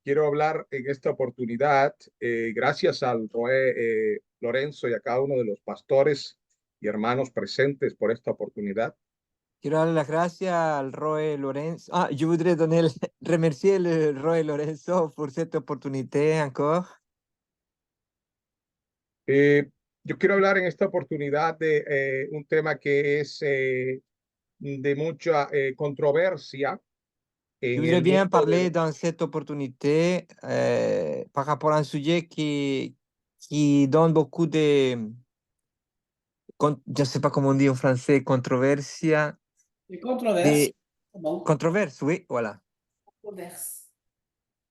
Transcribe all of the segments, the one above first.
Quiero hablar en esta oportunidad, gracias al Roe Lorenzo y a cada uno de los pastores y hermanos presentes por esta oportunidad. Quiero dar las gracias al Roe Lorenzo. Ah, je voudrais donner remercier le Roe Lorenzo pour cette opportunité encore. Yo quiero hablar en esta oportunidad de un tema que es de mucha controversia Je en voudrais el bien mundo de parler dans cette opportunité par rapport à un sujet qui donne beaucoup je ne sais pas comment on dit en français, controversia, Les controverses. des Bon, controverses, oui, voilà. controverses.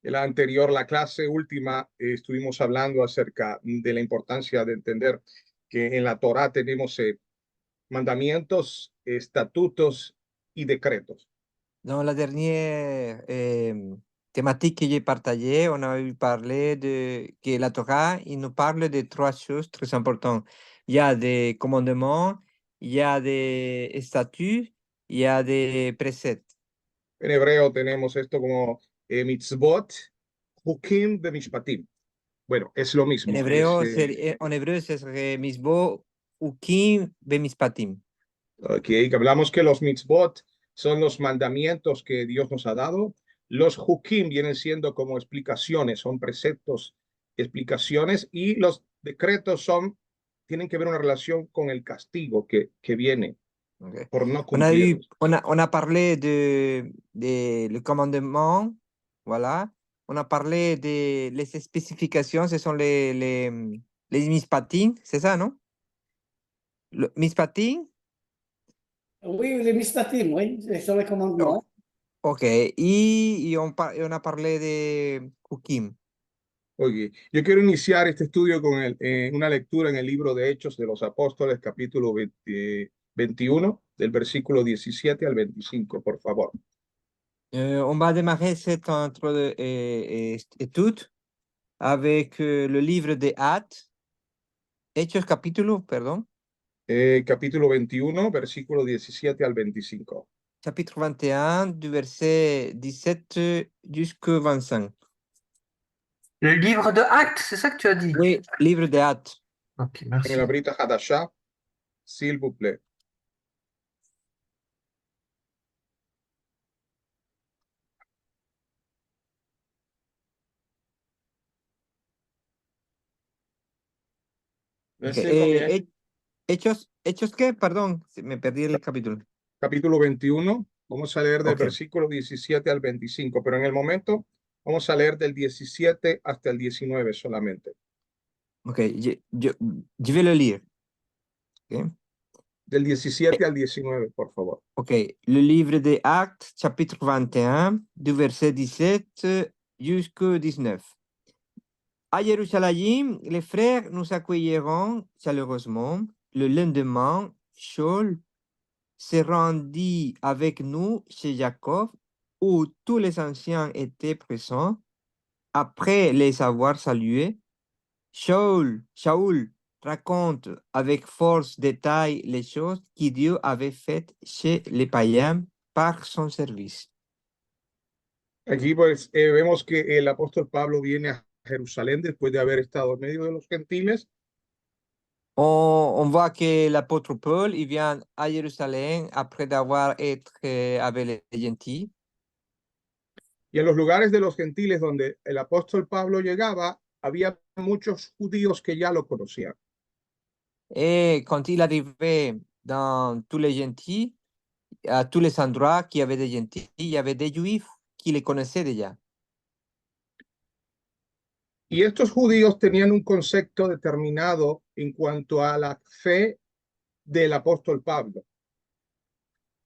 la anterior, la clase última, estuvimos hablando acerca de la importancia de entender que en la Torá tenemos mandamientos, estatutos y decretos. Dans la dernière thématique que j'ai partagée, on avait parlé de que la Torah, il nous parle de trois choses très importantes. Il y a des commandements, il y a des statuts, il y a des préceptes. En hebreo tenemos esto como mitzvot, hukim, bemishpatim. Bueno, es lo En mismo. hébreu, en hébreu, ce serait misbo, ukim, bemispatim. Que hablamos que los mitzvot son los mandamientos que Dios nos ha dado. Los hukim vienen siendo como explicaciones, son preceptos, explicaciones, y los decretos tienen que ver una relación con el castigo que viene Okay. por no cumplirlos. On a parlé le commandement, voilà. On a parlé de les spécifications, ce sont les mispatim, c'est ça, non? Le mispatim, Oui, les mistatim, oui, sur les commandements. ok. On a parlé de Hukim. Oye, yo quiero iniciar este estudio con una lectura en el libro de Hechos de los Apóstoles, capítulo 21, del versículo 17 al 25, por favor. On va démarrer cette étude avec le livre des Actes, Hechos capítulo, pardon. Capítulo 21, versículo 17 al 25. Chapitre 21, du verset 17 jusqu'au 25. Le livre de Actes, c'est ça que tu as dit? Oui, livre des Actes. Ok, En merci. la Brita Hadashah, s'il vous plaît. Okay. C'est combien? Hechos qué? Perdón, me perdí el capítulo. Capítulo 21, vamos a leer del Ok. versículo 17 al 25, pero en el momento vamos a leer del 17 hasta el 19 solamente. Ok, je vais le lire. Ok. Del 17 al 19, por favor. Ok, le livre des Actes, chapitre 21, du verset 17 jusqu'au 19. À Jérusalem, les frères nous accueilleront chaleureusement. Le lendemain, Saul se rendit avec nous chez Jacob, où tous les anciens étaient présents. Après les avoir salués, Shaul raconte avec force détail les choses que Dieu avait faites chez les païens par son service. Aquí pues vemos que el apóstol Pablo viene a Jerusalén después de haber estado en medio de los gentiles. On voit que l'apôtre Paul, il vient à Jérusalem après d'avoir été avec les gentils. Y en los lugares de los gentiles donde el apóstol Pablo llegaba, había muchos judíos que ya lo conocían. Et quand il arrivait dans tous les gentils, à tous les endroits qui avaient des gentils, il y avait des juifs qui les connaissaient déjà. Y estos judíos tenían un concepto determinado en cuanto a la fe del apóstol Pablo.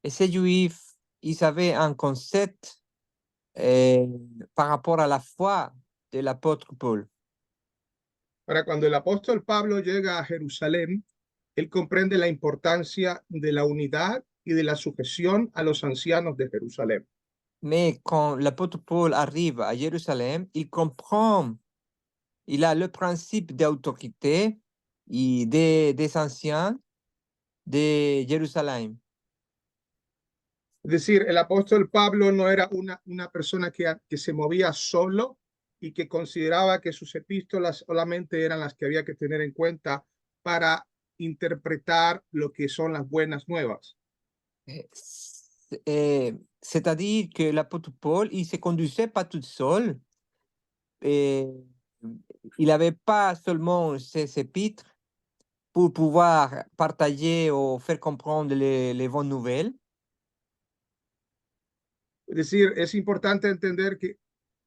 Et ces juifs, ils avaient un concept par rapport à la foi de l'apôtre Paul. Para cuando el apóstol Pablo llega a Jerusalén, él comprende la importancia de la unidad y de la sujeción a los ancianos de Jerusalén. Mais quand l'apôtre Paul arrive à Jérusalem, il comprend, il a le principe d'autorité des anciens de Jérusalem. Es decir, el apóstol Pablo no era una persona que se movía solo, y que consideraba que sus epístolas solamente eran las que había que tener en cuenta para interpretar lo que son las buenas nuevas. C'est-à-dire que l'apôtre Paul, il se conduisait pas tout seul. Et il n'avait pas seulement ses épîtres pour pouvoir partager ou faire comprendre les bonnes nouvelles. Es decir, es importante entender que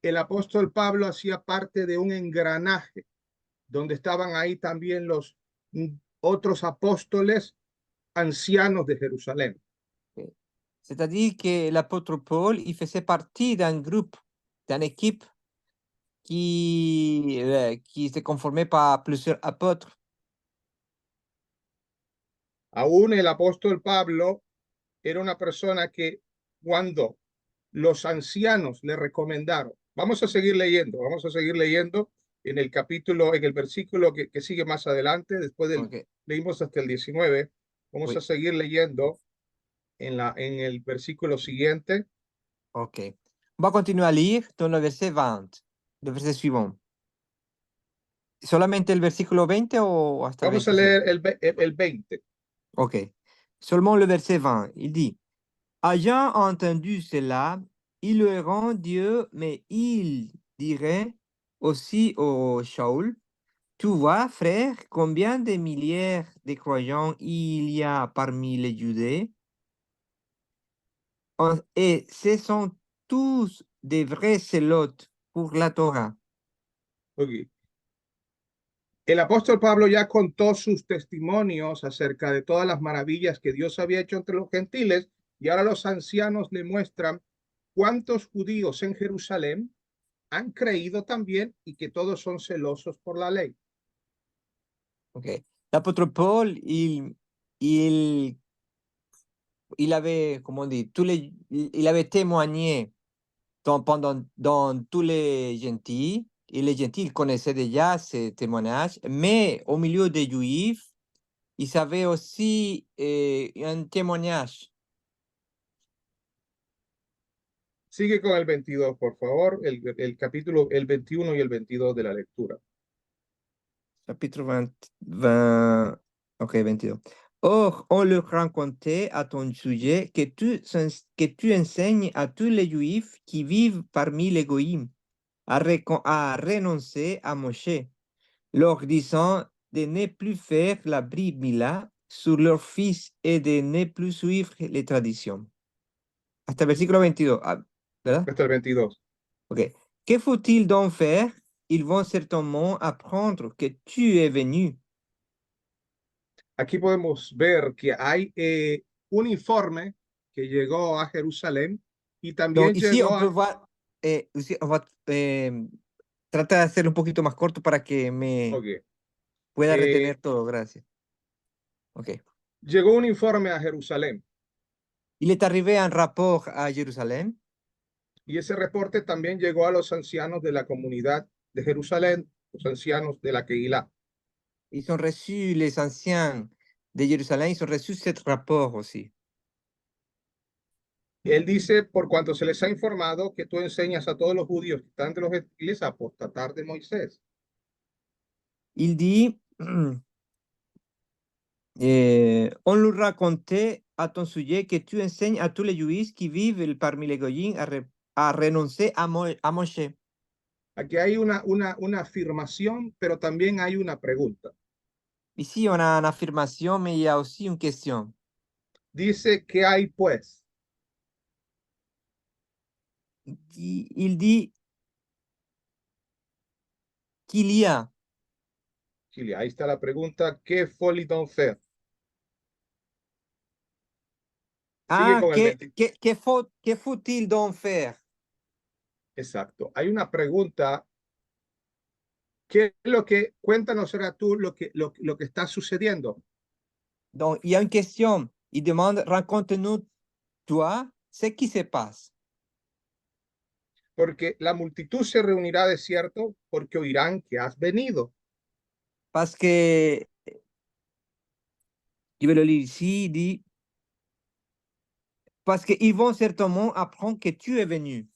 el apóstol Pablo hacía parte de un engranaje donde estaban ahí también los otros apóstoles ancianos de Jerusalén. C'est-à-dire que l'apôtre Paul, il faisait partie d'un groupe, d'une équipe qui se conformait par plusieurs apôtres. Aún el apóstol Pablo era una persona que cuando los ancianos le recomendaron, vamos a seguir leyendo en el capítulo, en el versículo que sigue más adelante, después del, Okay. leímos hasta el 19, vamos Oui. a seguir leyendo en el versículo siguiente. Ok. On va continuer à lire dans le verset 20, le verset suivant. ¿Solamente el versículo 20 o hasta el Vamos a 27? leer el 20. Ok. Seulement le verset 20. Il dit, ayant entendu cela, il le rend Dieu, mais il dirait aussi au Shaul, tu vois, frère, combien de milliers de croyants il y a parmi les Judées, et ce sont tous des vrais zélotes pour la Torah. Okay. El apóstol Pablo ya contó sus testimonios acerca de todas las maravillas que Dios había hecho entre los gentiles y ahora los ancianos le muestran cuántos judíos en Jerusalén han creído también y que todos son celosos por la ley. Okay. L'apôtre Paul, il avait, comment on dit, il avait témoigné dans tous les gentils, et les gentils connaissaient déjà ces témoignages, mais au milieu des Juifs, il savait aussi un témoignage. Sigue con el 22, por favor, el capítulo, el 21 y el 22 de la lectura. Chapitre 20, ok, 22. Or, on leur racontait à ton sujet que tu enseignes à tous les Juifs qui vivent parmi les Goïms à renoncer à Moshe, leur disant de ne plus faire la bris mila sur leurs fils et de ne plus suivre les traditions. Hasta el versículo 22, ¿verdad? Hasta el 22. Ok. Que faut-il donc faire? Ils vont certainement apprendre que tu es venu. Aquí podemos ver que hay un informe que llegó a Jerusalén y también Donc ici, llegó on peut a... voir, ici, on va tratar de hacerlo un poquito más corto para que me Okay. pueda retener todo. Gracias. Ok. Llegó un informe a Jerusalén Il est arrivé un rapport à Jérusalem. y ese reporte también llegó a los ancianos de la comunidad de Jerusalén, los ancianos de la Keilah. Ils ont reçu, les anciens de Jérusalem, ils ont reçu ce rapport aussi. Él dice, por cuanto se les ha informado que tú enseñas a todos los judíos que están de los gentiles a apostatar de Moisés. Il dit, on lui racontait à ton sujet que tu enseignes à tous les juifs qui vivent parmi les goyim à renoncer à Moshe. Aquí hay una afirmación, pero también hay una pregunta. Ici, on a une affirmation, mais il y a aussi une question. Dice, ¿qué hay pues? Il dit qu'il y a. Chile, ahí está la pregunta, ¿qué faut-il donc faire? Sigue Ah, con el 20. que faut-il donc faire? Exacto. Hay una pregunta. ¿Qué es lo que, cuéntanos ahora tú lo que está sucediendo? Donc, il y a une question. Il demande, raconte-nous, toi, ce qui se passe. Porque la multitud se reunirá de cierto porque oirán que has venido. Parce que, je vais le lire ici, il dit, parce qu'ils vont certainement apprendre que tu es venu.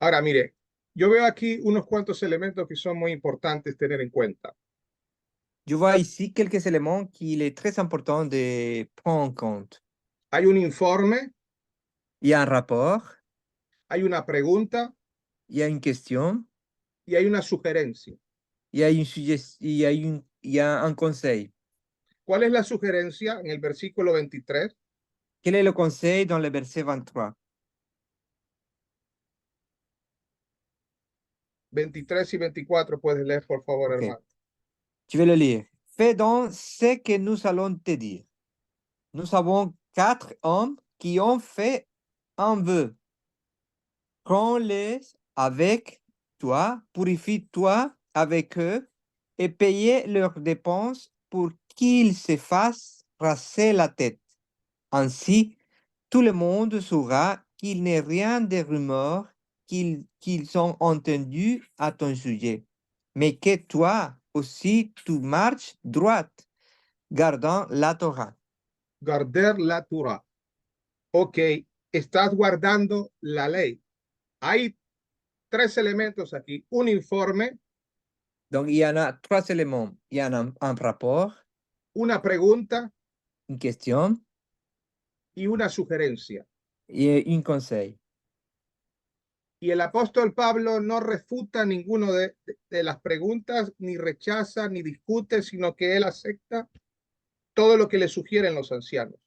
Ahora, mire, Yo veo aquí unos cuantos elementos que son muy importantes tener en cuenta. Je vois ici quelques éléments qu'il est très important de prendre en compte. Hay un informe, Il y a un rapport, hay una pregunta il y a une question, y hay una sugerencia. il y a une il y a un conseil. ¿Cuál es la sugerencia en el versículo 23? Quel est le conseil dans le verset 23? 23 y 24 puedes leer, por favor, Ok. hermano. Je vais le lire. Fais donc ce que nous allons te dire. Nous avons 4 hommes qui ont fait un vœu. Prends-les avec toi, purifie-toi avec eux et paye leurs dépenses pour qu'ils se fassent raser la tête. Ainsi, tout le monde saura qu'il n'est rien de rumeurs qu'ils ont entendu à ton sujet, mais que toi aussi tu marches droite, gardant la Torah. Guardar la Torah. Ok, estás guardando la ley. Hay tres elementos aquí. Un informe, Donc, il y en a 3 éléments. Il y en a un rapport, una pregunta une question y una sugerencia. et un conseil. Y el apóstol Pablo no refuta ninguno de las preguntas, ni rechaza, ni discute, sino que él acepta todo lo que le sugieren los ancianos.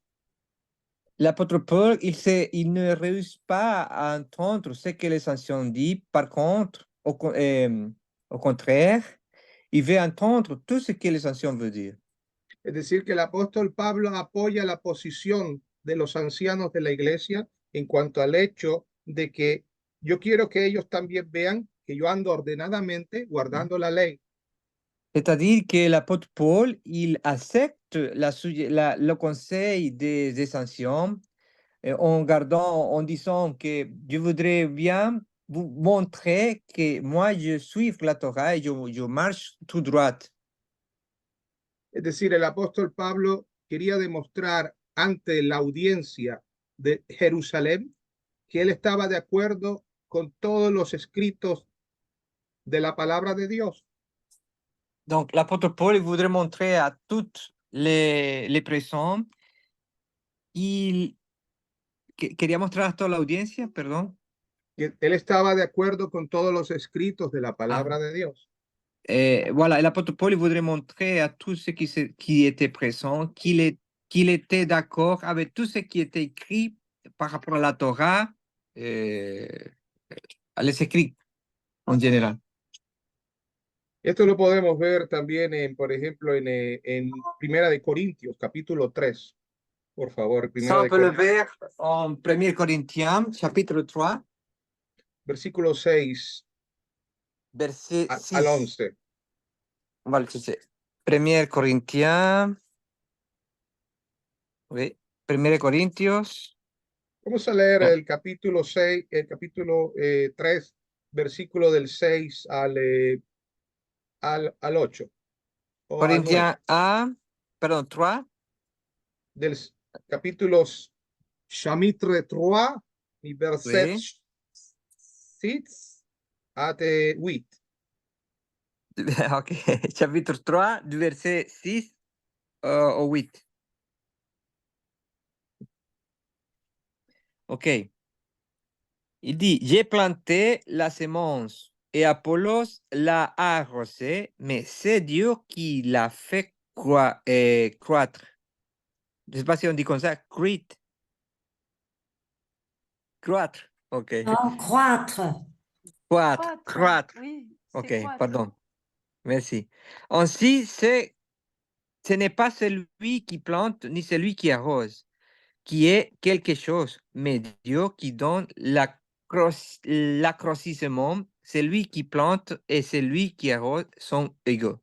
L'apôtre Paul, il ne réussit pas à entendre ce que les anciens disent. Par contre, au contraire, il veut entendre tout ce que les anciens veulent dire. Es decir, que el apóstol Pablo apoya la posición de los ancianos de la iglesia en cuanto al hecho de que yo quiero que ellos también vean que yo ando ordenadamente guardando la ley. C'est-à-dire que l'apôtre Paul, il accepte le conseil des anciens en disant que je voudrais bien vous montrer que moi, je suis la Torah et je marche tout droit. Es decir, el apóstol Pablo quería demostrar ante la audiencia de Jerusalén que él estaba de acuerdo con todos los escritos de la palabra de Dios. Donc, l'apôtre Paul il voudrait montrer à toutes les personnes, quería mostrar a toda la audiencia, perdón. Que él estaba de acuerdo con todos los escritos de la palabra de Dios. Voilà, l'apôtre Paul il voudrait montrer à tous ceux qui étaient présents qu'il était d'accord avec tout ce qui était écrit par rapport à la Torah, à les écrits en général. Esto lo podemos ver también, por ejemplo, en Primera de Corintios, capítulo 3. Por favor, Ça, Primera on de peut le Corintios, voir en 1 Corinthiens, chapitre 3, versículo 6 verset al 6. 11. On va le chercher. 1 Corinthiens. Oui. 1 Corintios. Vamos a leer Ah. el capítulo 6, el capítulo 3, versículo del 6 al 8. O al 9. Corinthiens 1, pardon, 3. Del capítulo chapitre 3, y verset Oui. 6 à 8. Ok. Chapitre 3, du verset 6 au 8. Ok. Il dit, j'ai planté la semence et Apollos l'a arrosé, mais c'est Dieu qui l'a fait croître. Je ne sais pas si on dit comme ça, croître. Croître, ok. Non, croître. Croître. Oui, Ok, c'est croître. pardon. Merci. Ainsi, ce n'est pas celui qui plante ni celui qui arrose qui est quelque chose, mais Dieu qui donne l'accroissement. Celui qui plante et celui qui arrose sont égaux.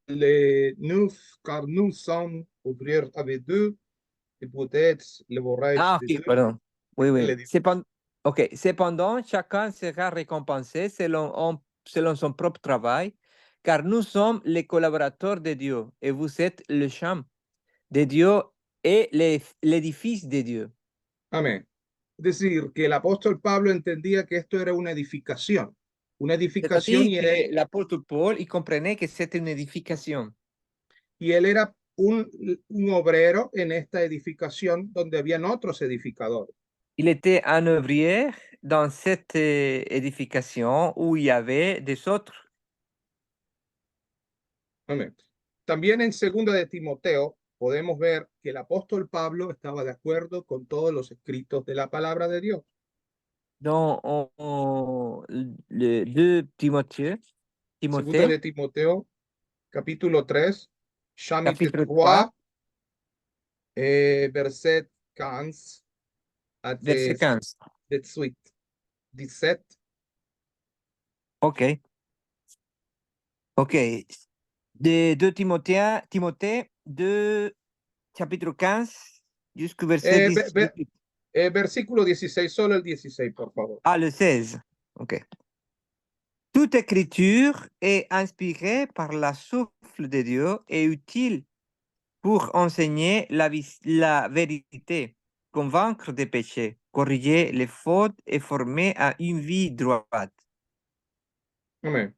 Nous, car nous sommes ouvriers avec deux, et peut-être le bourrage Ah, de ok, deux. pardon. Oui, Elle oui. dit- Ok, cependant, chacun sera récompensé selon son propre travail, car nous sommes les collaborateurs de Dieu et vous êtes le champ de Dieu et l'édifice de Dieu. Amén. Es decir, que el apóstol Pablo entendía que esto era una edificación C'est-à-dire y que l'apôtre Paul, il comprenait que c'était une édification. él era un obrero en esta edificación donde habían otros edificadores. Il était un ouvrier dans cette édification où il y avait des autres. Amén. También en segunda de Timoteo podemos ver que el apóstol Pablo estaba de acuerdo con todos los escritos de la palabra de Dios. Dans le 2 Segunda Timothée, de Timoteo, capítulo 3, chapitre chapitre 3, 3, verset 15 à verset 15. 18, 17. OK. OK. De 2 Timothée 2, chapitre 15 jusqu'au verset 18. Versículo 16, solo el 16, por favor. Ah, le 16. OK. Toute écriture est inspirée par la souffle de Dieu et utile pour enseigner la vérité, convaincre des péchés, corriger les fautes et former à une vie droite. Amén.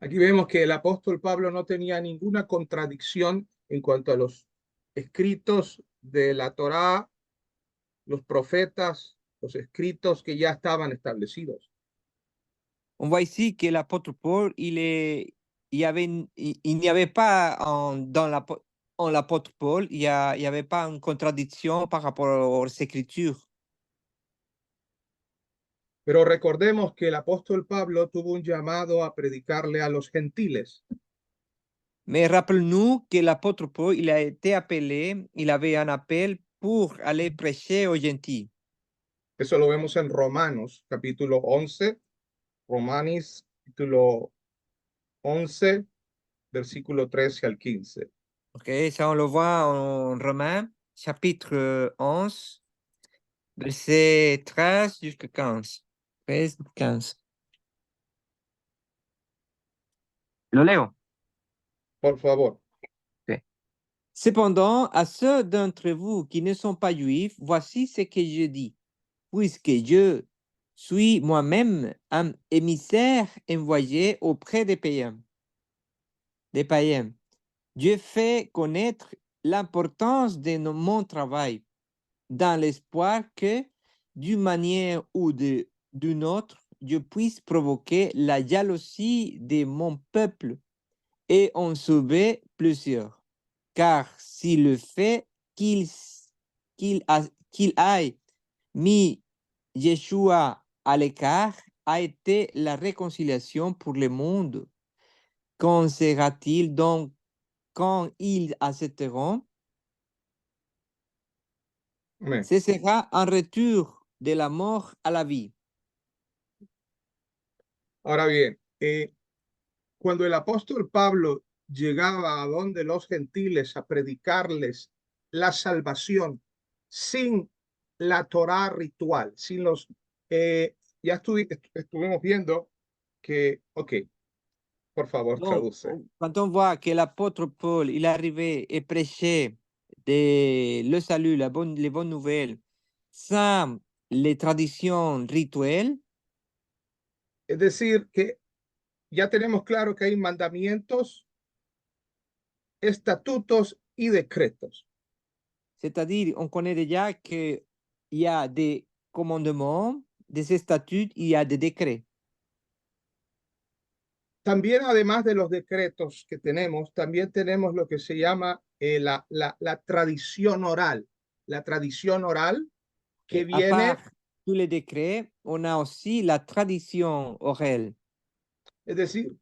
Aquí vemos que el apóstol Pablo no tenía ninguna contradicción en cuanto a los escritos de la Torá, los profetas, los escritos que ya estaban establecidos. On voit ici que l'apôtre Paul, il n'y avait pas en l'apôtre Paul, il n'y avait pas une contradiction par rapport aux Écritures. Pero recordemos que el apóstol Pablo tuvo un llamado a predicarle a los gentiles. Mais rappelons-nous que l'apôtre Paul, il a été appelé, il avait un appel pour aller prêcher aux gentils. Eso lo vemos en Romanos, capítulo 11. Romanos, capítulo 11, versículo 13 al 15. OK, ça on le voit en Romains, chapitre 11, verset 13 jusqu'à 15. 13, 15. Lo leo. Por favor. Cependant, à ceux d'entre vous qui ne sont pas juifs, voici ce que je dis. Puisque je suis moi-même un émissaire envoyé auprès des païens. Je fais connaître l'importance de mon travail dans l'espoir que, d'une manière ou d'une autre, je puisse provoquer la jalousie de mon peuple et en sauver plusieurs. Car si le fait qu'il ait mis Yeshua à l'écart a été la réconciliation pour le monde, qu'en sera-t-il donc quand ils accepteront? Amén. Ce sera un retour de la mort à la vie. Ahora bien, cuando el apóstol Pablo llegaba a donde los gentiles a predicarles la salvación sin la Torá ritual, sin los, ya estuvimos viendo que, ok, por favor, Donc, traduce. quand on voit que l'apôtre Paul, il arrivait et prêchait le salut, les bonnes nouvelles, sans les traditions rituelles, Es decir, que ya tenemos claro que hay mandamientos, estatutos y decretos. c'est-à-dire on connaît déjà qu'il y a des commandements, des statuts, il y a des décrets. También, además de los decretos que tenemos, también tenemos lo que se llama la tradición oral. La tradición oral que À viene, part tous les décrets, on a aussi la tradition orale. es decir,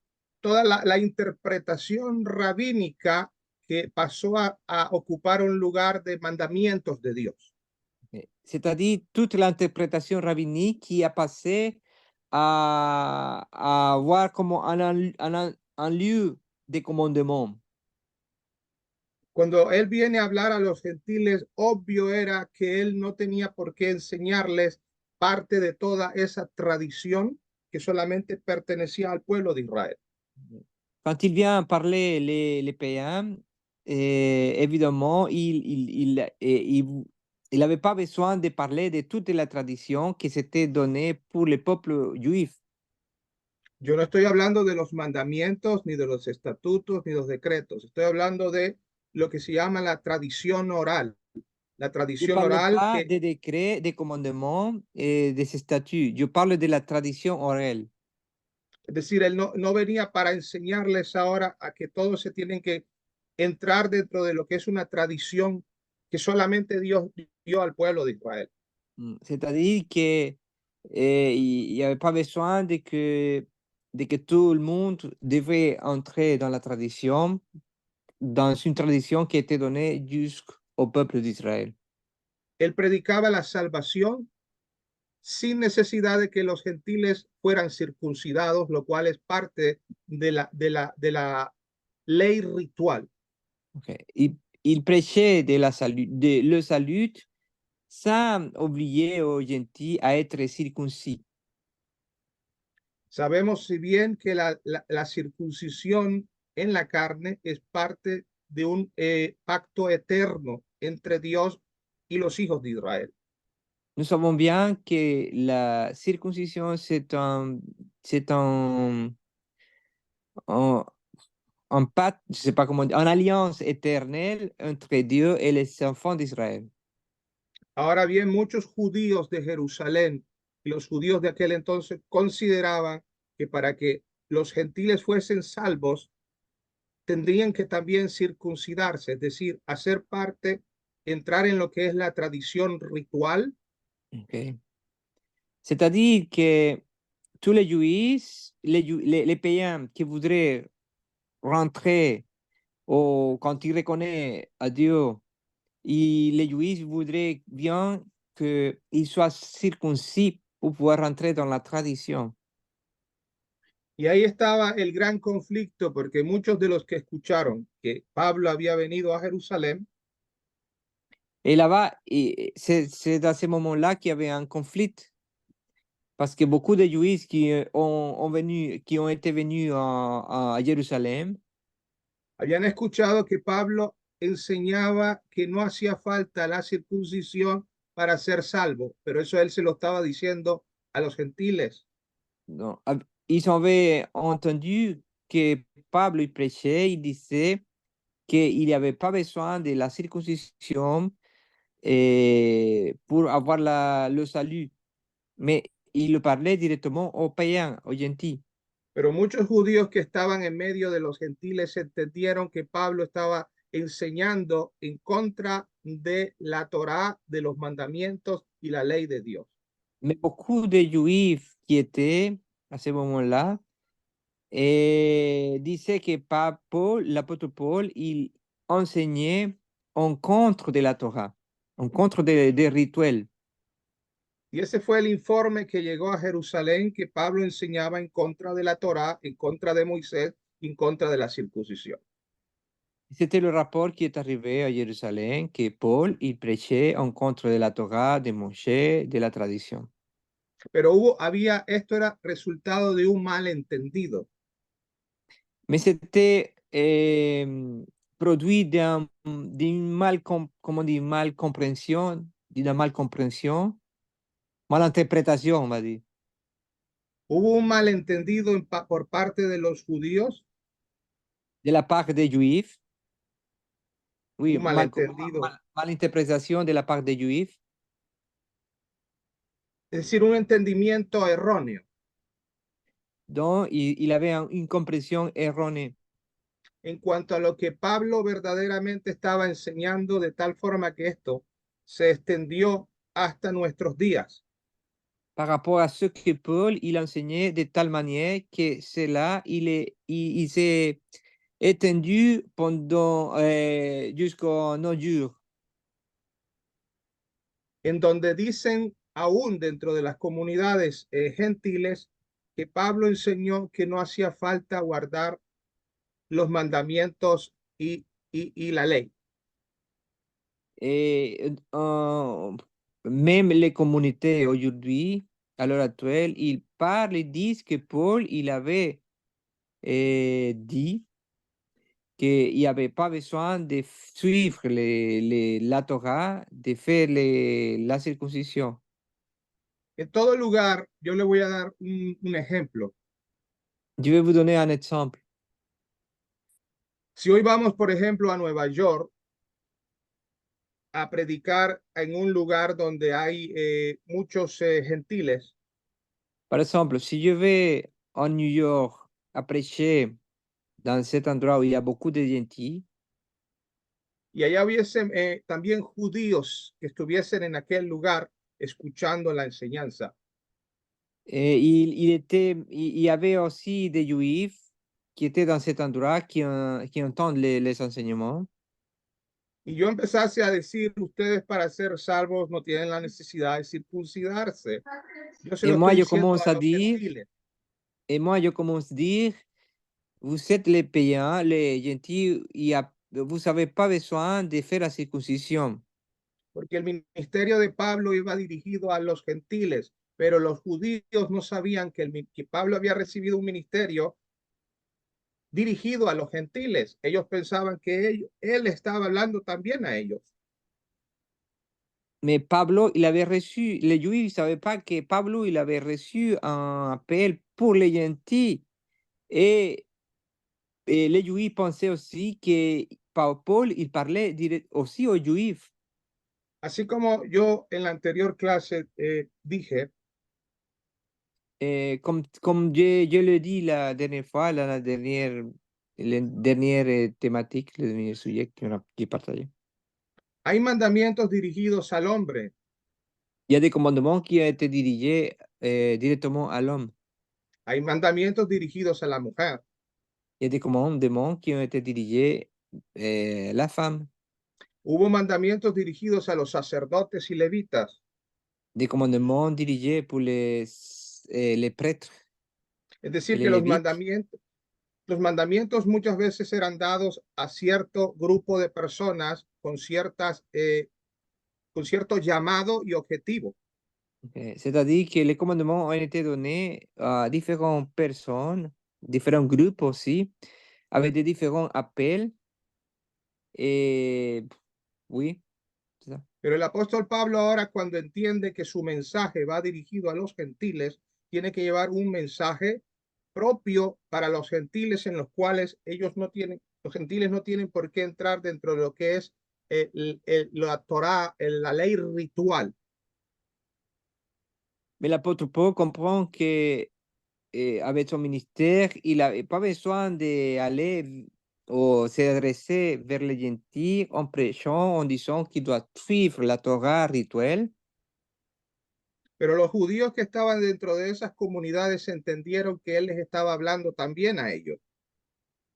toda la interpretación rabínica que pasó a ocupar un lugar de mandamientos de Dios. C'est-à-dire toute l'interprétation rabbinique qui a passé à avoir comme un lieu de commandement. Cuando él viene a hablar a los gentiles, obvio era que él no tenía por qué enseñarles parte de toda esa tradición que solamente pertenecía al pueblo de Israel. Quand il vient parler les païens, évidemment, il n'avait pas besoin de parler de toute la tradition qui s'était donnée pour le peuple juif. Yo no estoy hablando de los mandamientos, ni de los estatutos, ni de los decretos. Estoy hablando de lo que se llama la tradición oral. La Je ne tradición parle oral pas que, des décrets, des commandements et des statuts. Je parle de la tradition orale. es decir, él no venía para enseñarles ahora a que todos se tienen que entrar dentro de lo que es una tradición que solamente Dios dio al pueblo de Israel. C'est-à-dire qu'il n'y avait pas besoin de que tout le monde devait entrer dans la tradition, dans une tradition qui était donnée jusqu'au peuple d'Israël. Él predicaba la salvación sin necesidad de que los gentiles fueran circuncidados, lo cual es parte de la ley ritual. Okay. Il prêchait le salut sans obliger aux gentils à être circoncis. Sabemos si bien que la circuncisión en la carne es parte de un pacto eterno entre Dios y los hijos de Israel. Nous savons bien que la circoncision, c'est un pacte, je sais pas comment dire, une alliance éternelle entre Dieu et les enfants d'Israël. Ahora bien, muchos judíos de Jerusalén y los judíos de aquel entonces consideraban que para que los gentiles fuesen salvos, tendrían que también circuncidarse, es decir, hacer parte, entrar en lo que es la tradición ritual. Okay. C'est-à-dire que tous les juifs, les païens qui voudraient rentrer quand ils reconnaissent à Dieu, et les juifs voudraient bien qu'ils soient circoncis pour pouvoir rentrer dans la tradition. Y ahí estaba el gran conflicto, porque muchos de los que escucharon que Pablo había venido a Jerusalén, Et là-bas, c'est à ce moment-là qu'il y avait un conflit. Parce que beaucoup de juifs qui ont été venus à Jérusalem, habían escuchado que Pablo enseñaba que no hacía falta la circuncisión para ser salvo, pero eso él se lo estaba diciendo a los gentiles. non, ils avaient entendu que Pablo il prêchait, il disait qu'il n'y avait pas besoin de la circoncision pour avoir le salut. Mais il le parlait directement aux païens, aux gentils. Pero muchos judíos que estaban en medio de los gentiles entendieron que Pablo estaba enseñando en contra de la Torá, de los mandamientos y la ley de Dios. Mais beaucoup de juifs qui étaient à ce moment-là disaient que Paul, l'apôtre Paul, il enseignait en contre de la Torah, en contre des rituels. Y ese fue el informe que llegó a Jerusalén, que Pablo enseñaba en contra de la Torá, en contra de Moisés, en contra de la circuncisión. C'était le rapport qui est arrivé à Jérusalem, que Paul, il prêchait en contre de la Torah, de Moshe, de la tradition. Pero esto era resultado de un malentendido. Mais c'était produit d'une malcompréhension, d'une malcompréhension, malinterprétation, on va dire. Hubo un malentendido por parte de los judíos. De la part des Juifs. Oui, Un malentendido. Malinterprétation de la part des Juifs. Es decir, un entendimiento erróneo. Donc, il avait une compréhension erronée. En cuanto a lo que Pablo verdaderamente estaba enseñando, de tal forma que esto se extendió hasta nuestros días. Par rapport à ce que Paul, il enseignait de telle manière que cela, il s'est étendu pendant jusqu'à nos jours. En donde dicen aún dentro de las comunidades gentiles que Pablo enseñó que no hacía falta guardar los mandamientos y la ley. Et même les communautés aujourd'hui, à l'heure actuelle, ils parlent et disent que Paul, il avait dit qu'il n'y avait pas besoin de suivre la Torah, de faire la circoncisión. En todo lugar, yo le voy a dar un ejemplo. Je vais vous donner un exemple. Si hoy vamos, por ejemplo, a Nueva York a predicar en un lugar donde hay muchos gentiles, Par exemple, si je vais en New York à prêcher dans cet endroit où il y a beaucoup de gentils, y allá hubiesen también judíos que estuviesen en aquel lugar escuchando la enseñanza, et il y avait aussi des juifs qui étaient dans cet endroit qui entendent les enseignements. y yo empezase a decir, ustedes para ser salvos no tienen la necesidad de circuncidarse. Yo se Et lo moi, estoy je diciendo commence a à los dire, gentiles. vous êtes les païens, les gentils, vous n'avez pas besoin de faire la circoncision. Porque el ministerio de Pablo iba dirigido a los gentiles, pero los judíos no sabían que Pablo había recibido un ministerio dirigido a los gentiles. Ellos pensaban que él estaba hablando también a ellos. Mais Pablo, il avait reçu, les juifs ne savaient pas que Pablo, il avait reçu un appel pour les gentils. Et les juifs pensaient aussi que Paul, il parlait aussi aux juifs. Así como yo en la anterior clase dije, Comme je le dis la dernière fois, la dernière thématique, le dernier sujet qu'on a partagé. hay mandamientos dirigidos al hombre, Il y a des commandements qui ont été dirigés directement à l'homme. hay mandamientos dirigidos a la mujer, Il y a des commandements qui ont été dirigés à la femme. hubo mandamientos dirigidos a los sacerdotes y levitas. Des commandements dirigés pour les prêtres Es et decir, que les lévites. los mandamientos muchas veces eran dados a cierto grupo de personas con con cierto llamado y objetivo. C'est-à-dire que les commandements ont été donnés à différentes personnes, différents groupes aussi, avec des différents appels. Et oui, c'est ça. Pero el apóstol Pablo ahora cuando entiende que su mensaje va dirigido a los gentiles, tiene que llevar un mensaje propio para los gentiles en los cuales los gentiles no tienen por qué entrar dentro de lo que es la Torá, la ley ritual. Mais l'apôtre Paul comprend que avec son ministère, il n'avait pas besoin d'aller ou s'adresser vers les gentils en prêchant, en disant qu'il doit suivre la Torah rituelle. Pero los judíos que estaban dentro de esas comunidades entendieron que él les estaba hablando también a ellos.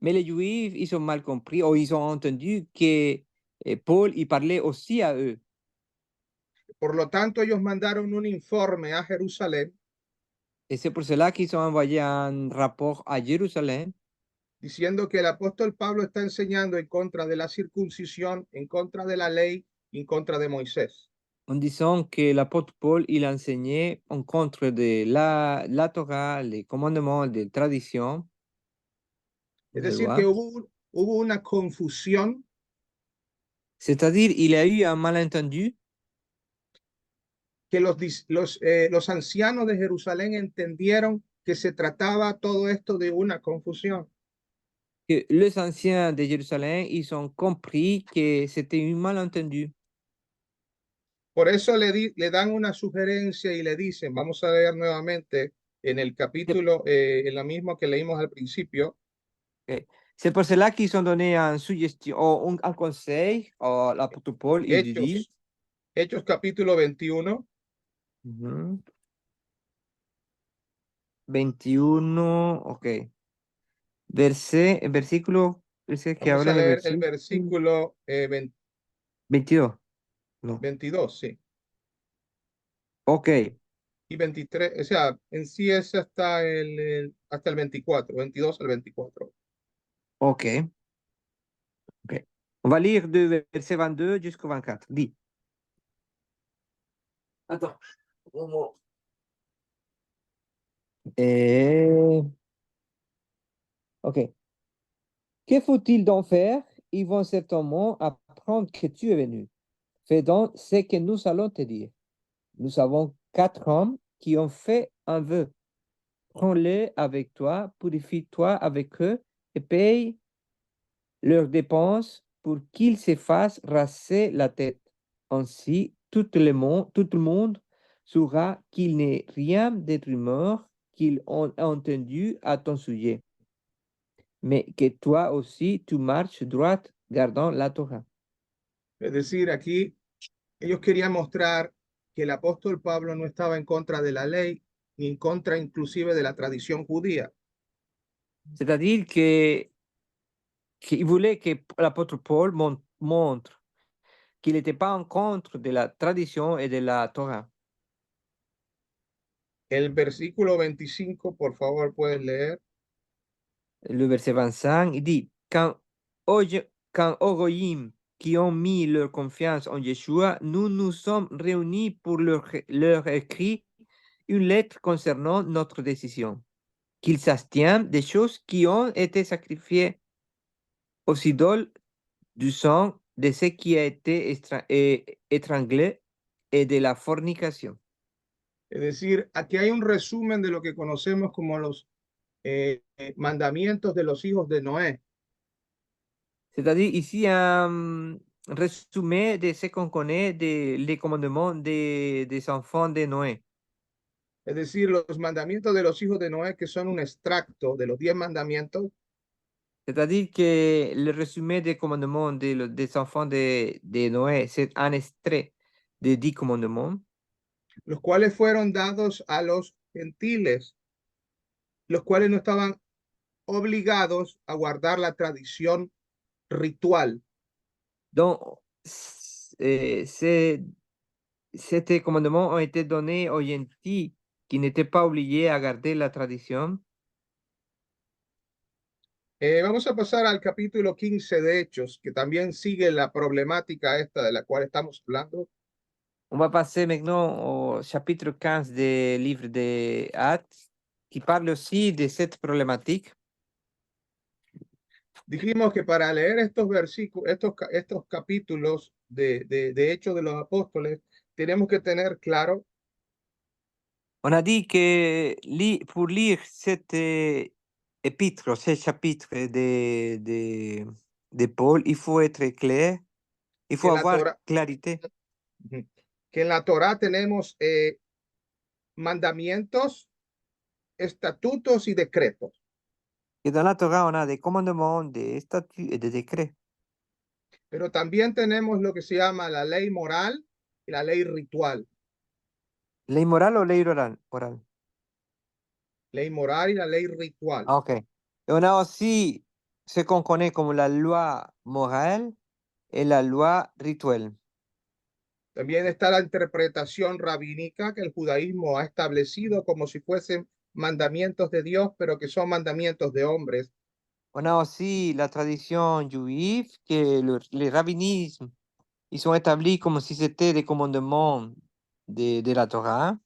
Mais les Juifs, ils ont mal compris ou ils ont entendu que Paul, il parlait aussi à eux. Por lo tanto, ellos mandaron un informe a Jerusalén Et c'est pour cela qu'ils ont envoyé un rapport à Jérusalem diciendo que el apóstol Pablo está enseñando en contra de la circuncisión, en contra de la ley, en contra de Moisés. en disant que l'apôtre Paul, il enseignait en contre de la Torah, les commandements, les traditions, Es la decir, que loi. hubo una confusión C'est-à-dire, il y a eu un malentendu que los ancianos de Jerusalén entendieron que se trataba todo esto de una confusión. que les anciens de Jérusalem, ils ont compris que c'était un malentendu. Por eso le dan una sugerencia y le dicen, vamos a leer nuevamente en el capítulo, en la misma que leímos al principio, Okay. C'est pour cela qu'ils ont donné une suggestion, un conseil à l'apôtre Paul. Il lui dit, Hechos capítulo 21, 21, ok. Versículo, ese que vamos a habla de leer el versículo versículo 22. No. 22, sí, Ok, y 23, o sea, en sí es hasta el 24, 22 al 24. ok, ok. On va lire de verset 22 jusqu'au 24. Dit. Attends. Ok. Que faut-il donc faire? Ils vont certainement apprendre que tu es venu. Fais donc ce que nous allons te dire. Nous avons 4 hommes qui ont fait un vœu. Prends-les avec toi, purifie-toi avec eux et paye leurs dépenses pour qu'ils se fassent raser la tête. Ainsi, tout le monde saura qu'il n'est rien de rumeur qu'ils ont entendu à ton sujet, mais que toi aussi tu marches droite gardant la Torah. Es decir, aquí ellos querían mostrar que el apóstol Pablo no estaba en contra de la ley, ni en contra inclusive de la tradición judía. C'est-à-dire qu'il voulait que l'apôtre Paul montre qu'il n'était pas en contre de la tradition et de la Torah. El versículo 25, por favor, puedes leer. Le verset 25, il dit, quand aux Goyim qui ont mis leur confiance en Yeshua, nous nous sommes réunis pour leur écrire une lettre concernant notre décision, qu'ils s'abstiennent des choses qui ont été sacrifiées aux idoles, du sang, de ce qui a été étranglé et de la fornication. Es decir, aquí hay un resumen de lo que conocemos como los mandamientos de los hijos de Noé. C'est-à-dire ici un résumé de ce qu'on connaît des commandements des enfants de Noé. Es decir, los mandamientos de los hijos de Noé, que son un extracto de los 10 mandamientos, C'est-à-dire que le résumé des commandements des enfants de Noé, c'est un extrait des 10 commandements, los cuales fueron dados a los gentiles, los cuales no estaban obligados a guardar la tradición ritual. donc ces commandements ont été donnés aux gentils qui n'étaient pas obligés à garder la tradition. Vamos a pasar al capítulo 15 de Hechos, que también sigue la problemática esta de la cual estamos hablando. On va passer maintenant au chapitre 15 des livres des Actes, qui parle aussi de cette problématique. Dijimos que para leer estos versículos, estos capítulos de Hechos de los Apóstoles, tenemos que tener claro On a dit que pour lire cet épître, ce chapitre de Paul, il faut être clair, il faut que, la avoir Torah, clarité. que en la Torah tenemos mandamientos, estatutos y decretos. Et dans la Torah, on a des commandements, des statuts et des décrets. Pero también tenemos lo que se llama la ley moral y la ley ritual. Ley morale ou ley orale? Ley moral y la ley ritual. Ah, ok. Et on a aussi ce qu'on connaît comme la loi morale et la loi rituelle. También está la interpretación rabínica que el judaísmo ha establecido como si fuesen mandamientos de Dios, pero que son mandamientos de hombres. On a aussi la tradition juive que les rabbinismes, ils sont établis comme si c'était des commandements de la Torah.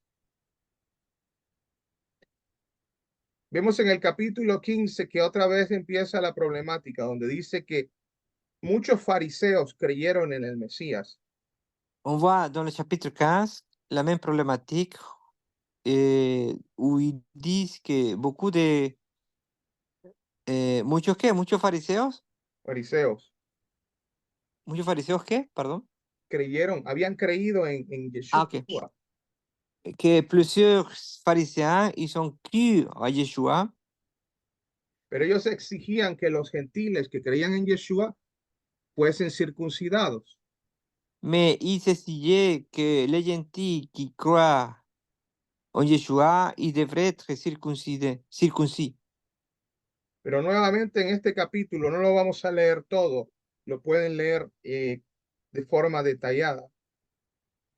Vemos en el capítulo 15 que otra vez empieza la problemática, donde dice que muchos fariseos creyeron en el Mesías. On voit dans le chapitre 15 la même problématique où ils disent que beaucoup de... ¿muchos qué? ¿Muchos fariseos? Fariseos ¿Muchos fariseos qué? Perdón. habían creído en Ah, Yeshua. ok. Que plusieurs pharisiens, ils ont cru à Yeshua, Pero ellos exigían que los gentiles que creían en Yeshua fuesen circuncidados. mais ils exigeaient que les gentils qui croient en Yeshua, ils devraient être circoncis. Pero nuevamente en este capítulo, no lo vamos a leer todo, lo pueden leer de forma detallada.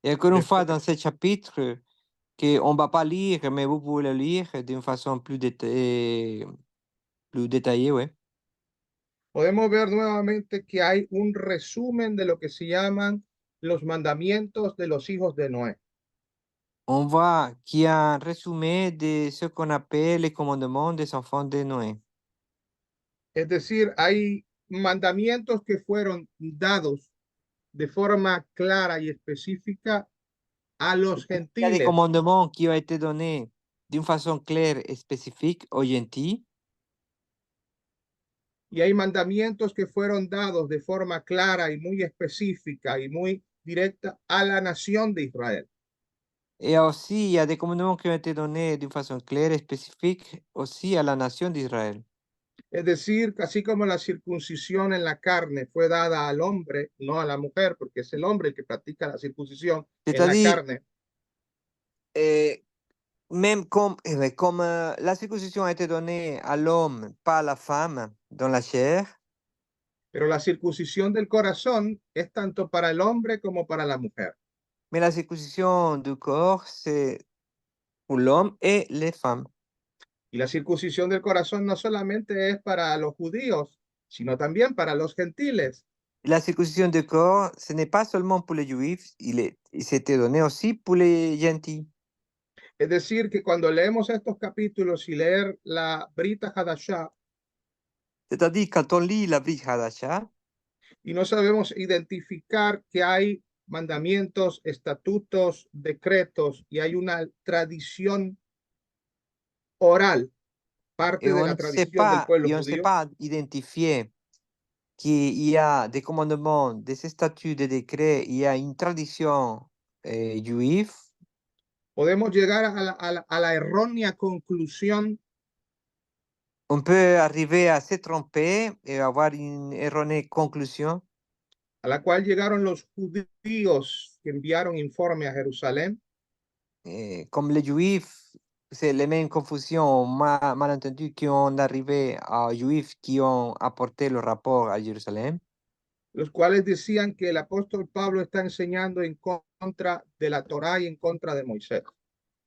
Et encore une Después, fois, dans ce chapitre, qu'on ne va pas lire, mais vous pouvez le lire d'une façon plus détaillée, ouais. podemos ver nuevamente que hay un resumen de lo que se llaman los mandamientos de los hijos de Noé. On voit qu'il y a un résumé de ce qu'on appelle les commandements des enfants de Noé. Es decir, hay mandamientos que fueron dados de forma clara y específica a los Il y a des gentiles. commandements qui ont été donnés d'une façon claire et spécifique aux gentils. Y hay mandamientos que fueron dados de forma clara y muy específica y muy directa a la nación de Israel. Et aussi, il y a des commandements qui ont été donnés d'une façon claire et spécifique aussi à la nation d'Israël. Es decir, así como la circuncisión en la carne fue dada al hombre, no a la mujer, porque es el hombre el que practica la circuncisión en la C'est-à-dire, carne. même comme la circoncision a été donnée à l'homme, pas à la femme, dans la chair, Pero la circuncisión del corazón es tanto para el hombre como para la mujer. mais la circoncision du corps, c'est pour l'homme et les femmes. Y la circuncisión del corazón no solamente es para los judíos, sino también para los gentiles. La circoncision du corps, ce n'est pas seulement pour les juifs, il s'était donné aussi pour les gentils. Es decir, que cuando leemos estos capítulos y leer la Brita Hadashah C'est-à-dire, quand on lit la Brit Hadasha, y no sabemos identificar que hay mandamientos, estatutos, decretos y hay una tradición oral, parte et de on la ne sait tradición del pas, pueblo et on ne sait judío, pas identifier qu'il y a des commandements, des statuts, des décrets, il y a une tradition juive, podemos llegar a la errónea conclusión on peut arriver à se tromper et avoir une erronée conclusion, a la cual llegaron los judíos que enviaron informe a Jerusalén, comme les juifs, c'est les mêmes confusions, malentendus qui ont arrivé aux juifs qui ont apporté le rapport à Jérusalem, los cuales decían que el apóstol Pablo está enseñando en contra de la Torá y en contra de Moisés.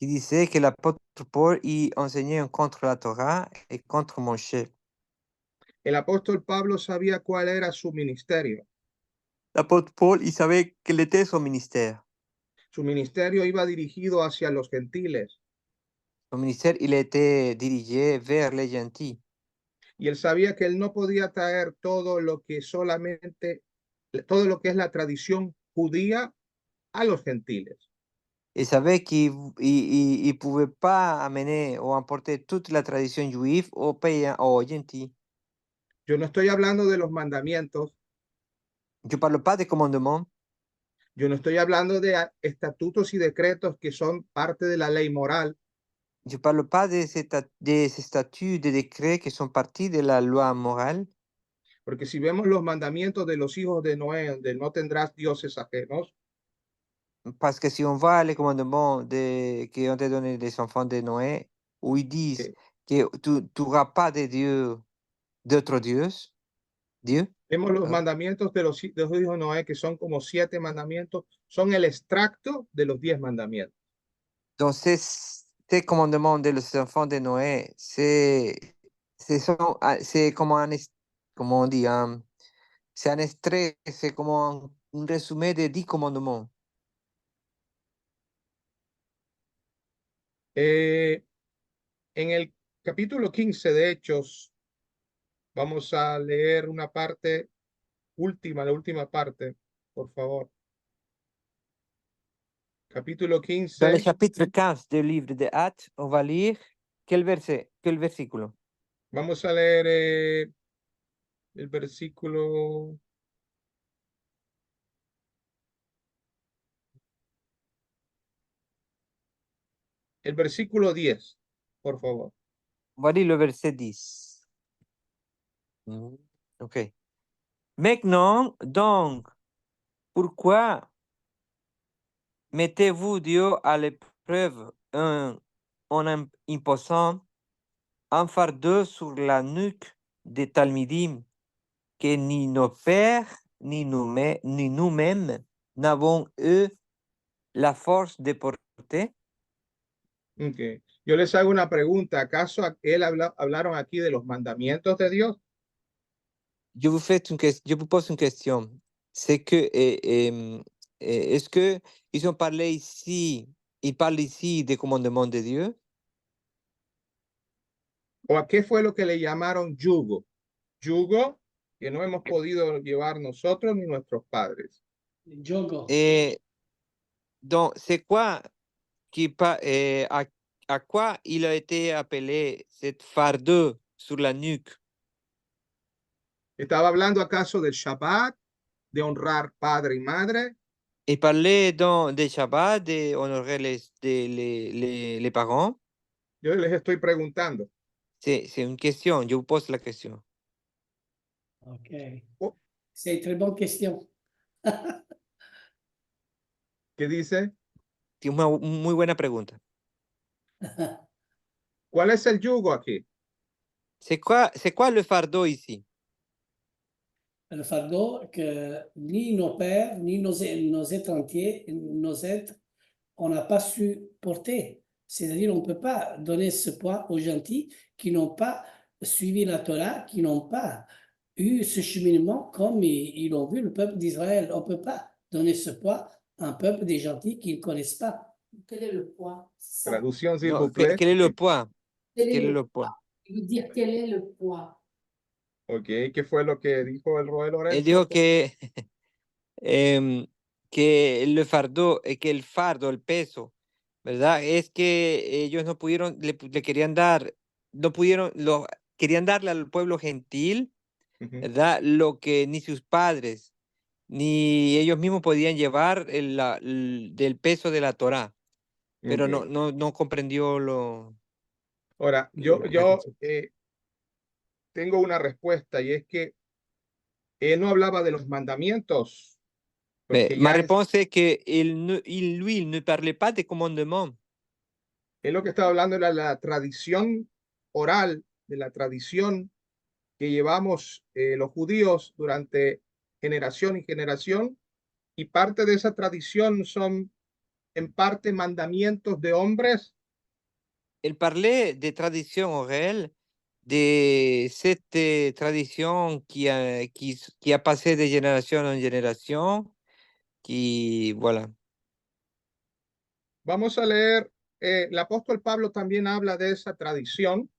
qui disaient que l'apôtre Paul y enseignait contre la Torah et contre Moshe. El apóstol Pablo sabía cuál era su ministerio. L'apôtre Paul, il savait quel était son ministère. Su ministerio iba dirigido hacia los gentiles Son ministère, il était dirigé vers les gentils. y él sabía que él no podía traer todo lo que todo lo que es la tradición judía a los gentiles. Il savait qu'il ne pouvait pas amener ou emporter toute la tradition juive aux païens, aux gentils. Yo no estoy hablando de los mandamientos, Je ne parle pas des commandements, yo no estoy hablando de estatutos y decretos que son parte de la ley moral, je ne parle pas des statuts, des décrets qui sont partis de la loi morale. porque si vemos los mandamientos de los hijos de Noé, donde no tendrás dioses ajenos, Parce que si on voit les commandements qui ont été donnés des enfants de Noé, où ils disent eh, que tu n'auras pas d'autres dieux, vemos los hein. mandamientos de los hijos de Noé, que son como 7 mandamientos, son el extracto de los 10 mandamientos. Donc, ces commandements des enfants de Noé, c'est comme comment on dit, c'est un extrait, c'est comme un résumé des 10 commandements. En el capítulo 15 de Hechos, vamos a leer una parte última, la última parte, por favor. Capítulo Dans le 15, chapitre 15 du livre des Actes, on va lire quel versículo? vamos a leer el versículo. El versículo 10, por favor. On va lire le verset 10. OK. Maintenant, donc, pourquoi mettez-vous Dieu à l'épreuve en imposant un fardeau sur la nuque des Talmidim que ni nos pères ni nous-mêmes n'avons eu la force de porter? Okay. Yo les hago una pregunta. ¿Acaso hablaron aquí de los mandamientos de Dios? Je vous pose une question. C'est que, est-ce que ils ont parlé ici, ils parlent ici des commandements de Dieu? ¿O a qué fue lo que le llamaron yugo? yugo que no hemos podido llevar nosotros ni nuestros padres. Jogo. Donc, c'est quoi à quoi il a été appelé cette fardeau sur la nuque? ¿Estaba hablando acaso del Shabbat, de honrar padre y madre? Il parlait donc des Shabbat, de honorer les parents. Yo les estoy preguntando. C'est une question, je vous pose la question. Ok. Oh. C'est une très bonne question. ¿Qué dice? C'est una muy buena pregunta. ¿Cuál es el yugo aquí? C'est quoi le fardeau ici? Le fardeau que ni nos pères, ni nos êtres entiers, nos êtres, on n'a pas su porter. C'est-à-dire, on ne peut pas donner ce poids aux gentils qui n'ont pas suivi la Torah, qui n'ont pas eu ce cheminement comme ils l'ont vu le peuple d'Israël. On ne peut pas donner ce poids à un peuple des gentils qui ne connaissent pas. Quel est le poids? Ça. Traducción, s'il Non, vous plaît. quel est le poids? Quel Quel est est le le poids? Je veux dire, quel est le poids? Ok, ¿qué fue lo que dijo el Roy Él Lorenzo? dijo que el fardo, que el fardo, el peso, ¿verdad? Es que ellos no pudieron, le querían dar, no pudieron, querían darle al pueblo gentil, Ujú. ¿verdad? Lo que ni sus padres, ni ellos mismos podían llevar del peso de la Torá, pero Ok. no comprendió lo... Ahora, yo tengo una respuesta y es que él no hablaba de los mandamientos, Mais porque ma ya réponse est que lui, il ne parlait pas des commandements. es lo que estaba hablando era la tradición oral, de la tradición que llevamos los judíos durante generación y generación, y parte de esa tradición son en parte mandamientos de hombres. Il parlait des traditions orales, de cette tradition qui a passé de génération en génération, qui, voilà. Vamos a leer, el apóstol Pablo también habla de esa tradición,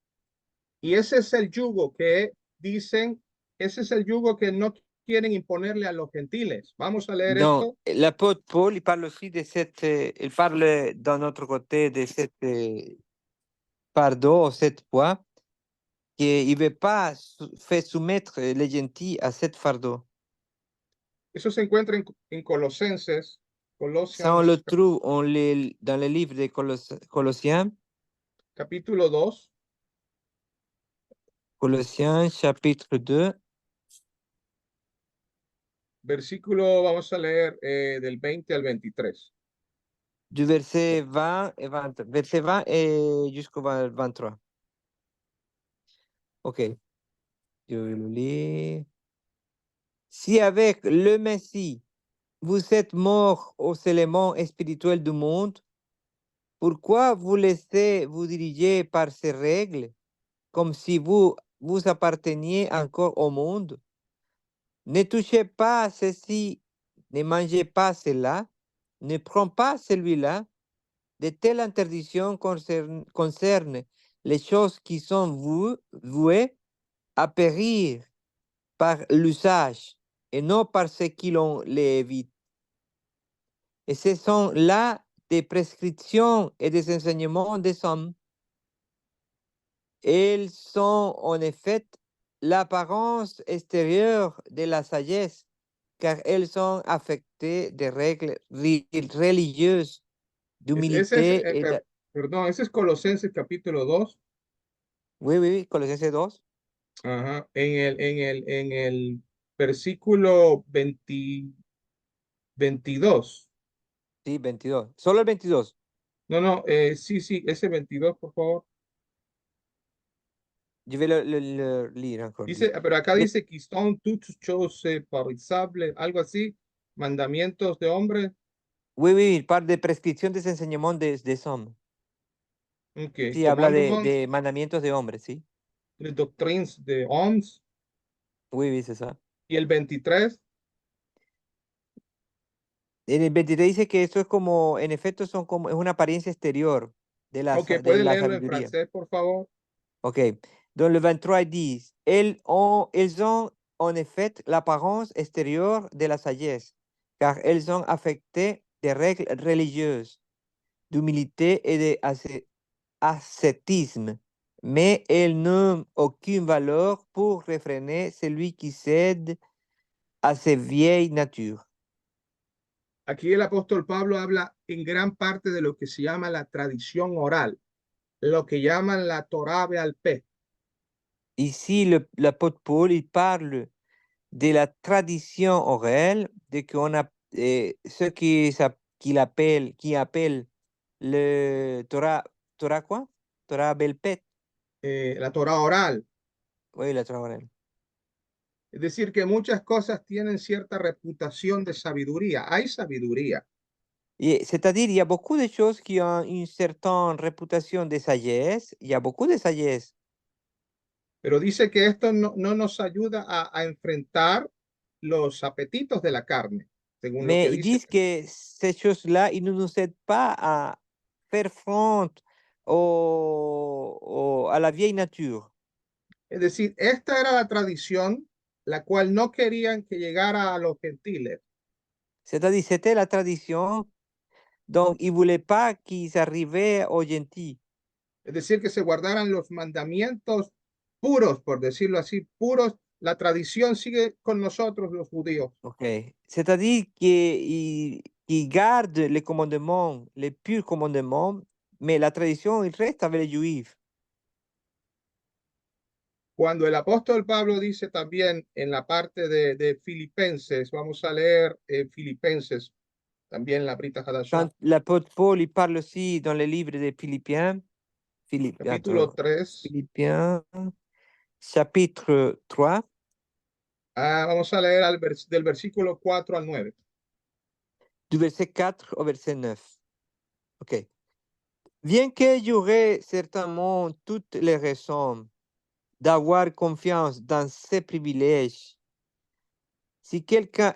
y ese es el yugo que dicen, ese es el yugo que no quieren imponerle a los gentiles. Vamos a leer Donc, esto. l'apôtre Paul, il parle aussi de cette, il parle d'un autre côté de cette fardeau, cette poids, qu'il ne veut pas faire soumettre les gentils à cette fardeau. Eso se encuentra en Colosenses, Ça, on le Colossians trouve dans le livre de Colossiens, capítulo 2, Colossiens chapitre 2, versículo, vamos a leer del 20 al 23. du verset 20 et jusqu'au 23. Ok, je vais le lire. Si avec le Messie, vous êtes morts aux éléments spirituels du monde, pourquoi vous laissez vous diriger par ces règles comme si vous apparteniez encore au monde? Ne touchez pas à ceci, ne mangez pas cela, ne prends pas celui-là. De telles interdictions concernent les choses qui sont vouées à périr par l'usage et non par ceux qui les évitent. Et ce sont là des prescriptions et des enseignements des hommes. Elles sont en effet l'apparence extérieure de la sagesse, car elles sont affectées de règles religieuses, d'humilité et de... Perdón, ese es Colosenses capítulo 2. Oui, Colosenses 2. Ajá. En el versículo 22. Sí, 22. Solo el 22. No, sí, ese 22, por favor. Je vais le lire encore. Dice, pero acá Mais- dice que son toutes choses périssables, algo así, mandamientos de hombres. Oui, il parle de prescripción de enseñamiento des hommes. Okay. Sí, Como habla algo de mandamientos de hombres, sí. de doctrines de hommes. Oui, c'est ça. Y el 23, En el 23 dice que esto es como, en efecto, son como, es una apariencia exterior de ok, de ¿pueden la leerlo en sabiduría. francés, por favor? Ok. Dans le 23, ils disent, elles ont en effet l'apparence extérieure de la sagesse, car elles ont affecté des règles religieuses, d'humilité et d'ascétisme, mais elles n'ont aucune valeur pour réfréner celui qui cède a ses vieilles natures. Aquí el apóstol Pablo habla en gran parte de lo que se llama la tradición oral, lo que llaman la Torah Be'al Peh. Ici, l'apôtre Paul, il parle de la tradition orale, de qu'on a ce qu'il appelle le Torah quoi? Torah Belpet. La Torah oral. Oui, la Torah orale. Es decir, que muchas cosas tienen cierta reputación de sabiduría. Hay sabiduría, C'est-à-dire, il y a beaucoup de choses qui ont une certaine réputation de sagesse. Il y a beaucoup de sagesse. pero dice que esto no nos ayuda a enfrentar los apetitos de la carne, según lo que Mais ils dice. disent que ces choses-là, ils ne nous aident pas à faire front à la vieille nature. Es decir, esta era la tradición, la cual no querían que llegara a los gentiles. C'est-à-dire, c'était la tradition, donc ils ne voulaient pas qu'ils arrivaient aux gentils. Es decir, que se guardaran los mandamientos puros, por decirlo así, puros. La tradición sigue con nosotros, los judíos. Okay. C'est-à-dire qu'ils gardent les commandements, les purs commandements, mais la tradition, il reste avec les Juifs. Cuando el apóstol Pablo dice también en la parte de Filipenses, vamos a leer Filipenses, también la Brita Hadashah, Quand l'apôtre Paul, il parle aussi dans le livre des Philippiens, capítulo 3. Philippiens, chapitre 3, Vamos a leer del versículo 4 al 9. du verset 4 au verset 9. OK. Bien que j'aurais certainement toutes les raisons d'avoir confiance dans ces privilèges, si quelque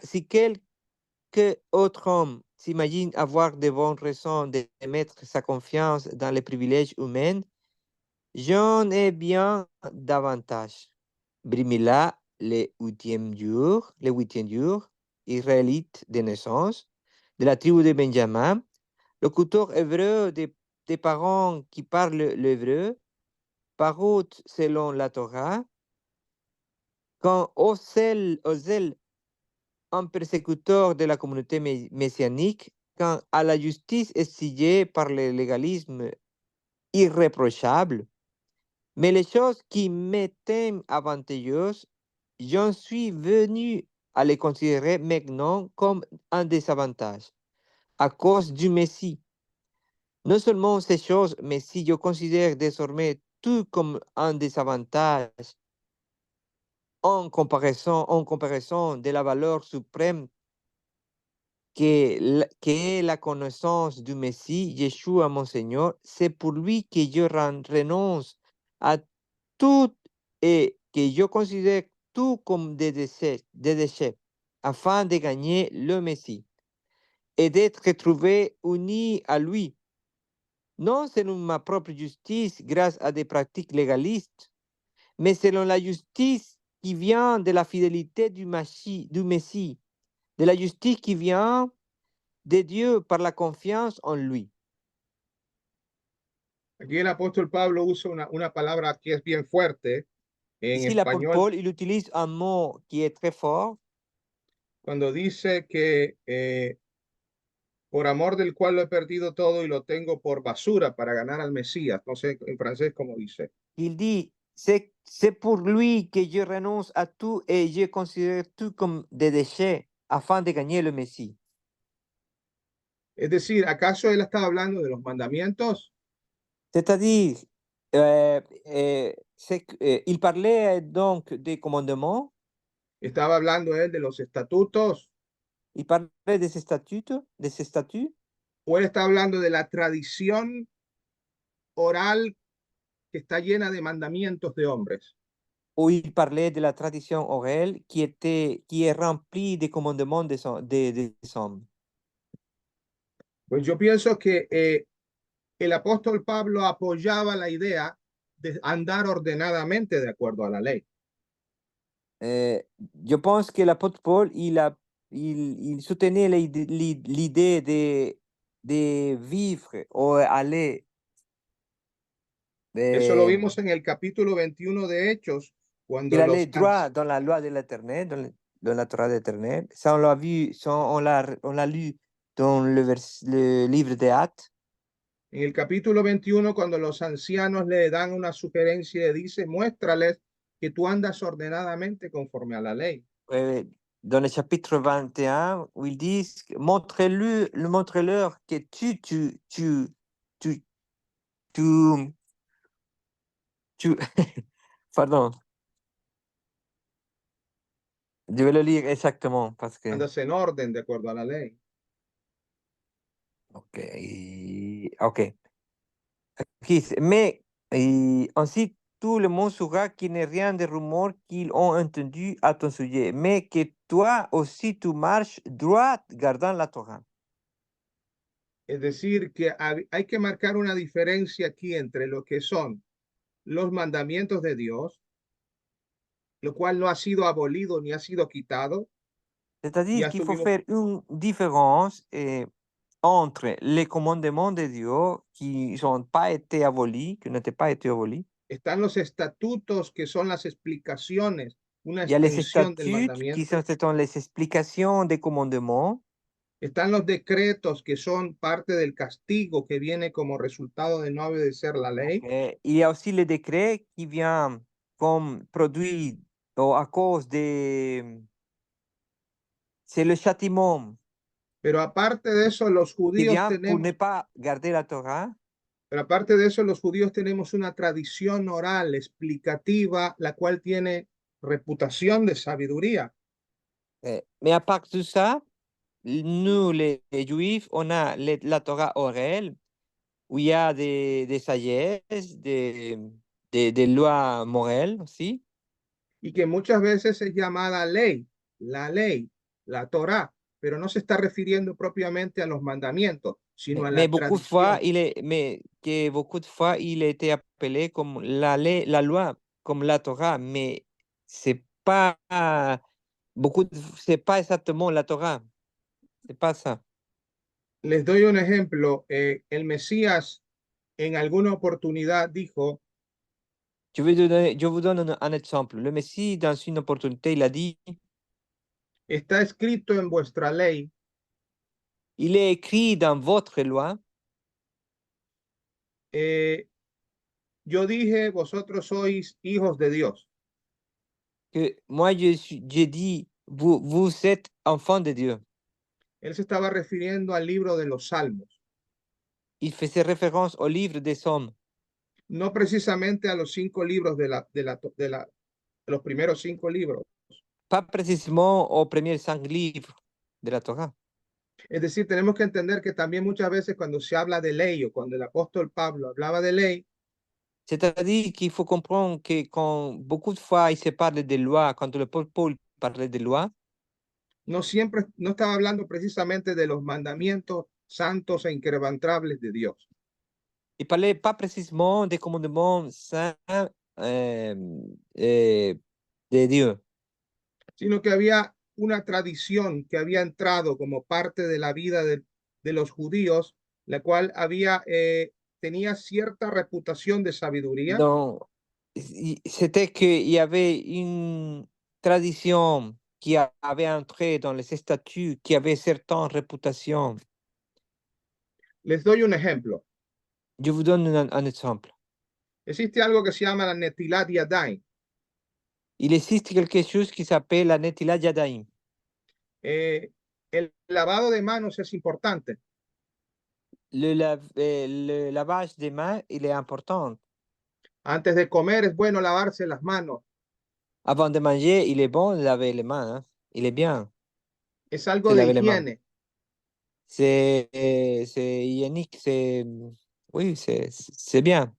autre homme s'imagine avoir de bonnes raisons de mettre sa confiance dans les privilèges humains, j'en ai bien davantage. Brimila, le huitième jour, israélite de naissance, de la tribu de Benjamin, locuteur hébreu des parents qui parlent l'hébreu, parut selon la Torah, quand Osel, un persécuteur de la communauté messianique, quand à la justice exigée par le légalisme irréprochable, mais les choses qui m'étaient avantageuses, j'en suis venu à les considérer maintenant comme un désavantage, à cause du Messie. Non seulement ces choses, mais si je considère désormais tout comme un désavantage en comparaison de la valeur suprême que est la connaissance du Messie, Yeshua mon Seigneur, c'est pour lui que je renonce à tout et que je considère tout comme des déchets afin de gagner le Messie et d'être trouvé uni à lui, non selon ma propre justice grâce à des pratiques légalistes, mais selon la justice qui vient de la fidélité du Messie, de la justice qui vient de Dieu par la confiance en lui. Aquí el apóstol Pablo usa una palabra que es bien fuerte en Ici, l'apôtre español Paul, il utilise un mot qui est très fort cuando dice que por amor del cual lo he perdido todo y lo tengo por basura para ganar al Mesías. No sé en francés cómo dice. Il dit, c'est pour lui que je renonce à tout et je considère tout comme des déchets afin de gagner le Messie. Es decir, ¿acaso él estaba hablando de los mandamientos? C'est-à-dire, il parlait donc des commandements, ¿Estaba hablando él de los estatutos? il parlait de ses statuts, ¿O él está hablando de la tradición oral que está llena de mandamientos de hombres? ou il parlait de la tradition orale qui est remplie des commandements des hommes. Pues yo pienso que el apóstol Pablo apoyaba la idea de andar ordenadamente de acuerdo a la ley. Je pense que l'apôtre Paul, il soutenait l'idée de vivre ou aller. Eso lo vimos en el capítulo 21 de Hechos, cuando Il allait droit dans la loi de l'Éternel, dans la Torah de l'Éternel. Ça, on l'a vu, ça, on l'a lu dans le livre des Actes. en el capítulo 21, cuando los ancianos le dan una sugerencia y dice, muéstrales que tú andas ordenadamente conforme a la ley. Dans le chapitre 21, où ils disent, montrez-leur que tu pardon. Je vais le lire exactement parce que. Andas en orden de acuerdo a la ley. Ok. Ok. Mais ainsi, tout le monde saura qu'il n'est rien de rumeurs qu'ils ont entendu à ton sujet, mais que toi aussi tu marches droit gardant la Torah. Es decir, que hay que marcar una diferencia aquí entre lo que son los mandamientos de Dios, lo cual no ha sido abolido ni ha sido quitado. C'est-à-dire Ya qu'il faut estuvimos, faire une différence entre les commandements de Dieu qui n'ont pas été abolis, qui n'ont pas été abolis. están los estatutos, que son las explicaciones, una Il y a les extensión del statuts qui mandamiento. sont les explications des commandements. Están los decretos, que son parte del castigo que viene como resultado de no obedecer la ley. Il y a aussi le décret qui vient comme produit ou à cause de... C'est le châtiment Pero aparte de eso, los qui judíos vient pour ne tenemos, pas garder la Torah. pero aparte de eso, los judíos tenemos una tradición oral explicativa, la cual tiene reputación de sabiduría. Mais à part de ça, nous, les Juifs, on a la Torah orale, où il y a des sagesses, des lois morales aussi. Y que muchas veces es llamada ley, la Torá, pero no se está refiriendo propiamente a los mandamientos, sino a Mais la beaucoup de fois, tradición. beaucoup de fois, il a été appelé comme la loi, comme la Torah, mais c'est pas c'est pas exactement la Torah. C'est pas ça. Les doy un ejemplo. El Mesías en alguna oportunidad dijo, Je vous donne un exemple. Le Messie, dans une opportunité, il a dit, está escrito en vuestra ley. il est écrit dans votre loi. Yo dije, vosotros sois hijos de Dios. Que moi, j'ai dit, vous êtes enfants de Dieu. Él se estaba refiriendo al libro de los Salmos, Il faisait référence au livre des Psaumes, no precisamente a los 5 libros de los primeros 5 libros. pas précisément aux premiers 5 livres de la Torah. Es decir, tenemos que entender que también muchas veces cuando se habla de ley o cuando el apóstol Pablo hablaba de ley, C'est-à-dire qu'il faut comprendre que quand beaucoup de fois il se parle de loi, quand le Paul parlait de loi, no siempre, no estaba hablando precisamente de los mandamientos santos e inquebrantables de Dios, il parlait pas précisément des commandements saints de Dieu. sino que había una tradición que había entrado como parte de la vida de los judíos, la cual tenía cierta reputación de sabiduría. Donc, c'était qu'il y avait une tradition qui avait entré dans les statuts, qui avait certaines réputations. Les doy un ejemplo. Je vous donne un exemple. Existe algo que se llama la Netilat Yadayim. Il existe quelque chose qui s'appelle la Netilat Yadayim. El lavado de manos es importante. Le lavage des mains, il est important. Antes de comer es bueno lavarse las manos. Avant de manger, il est bon de laver les mains. Hein? Il est bien. Es algo de higiene. C'est hygiénique, oui, c'est bien.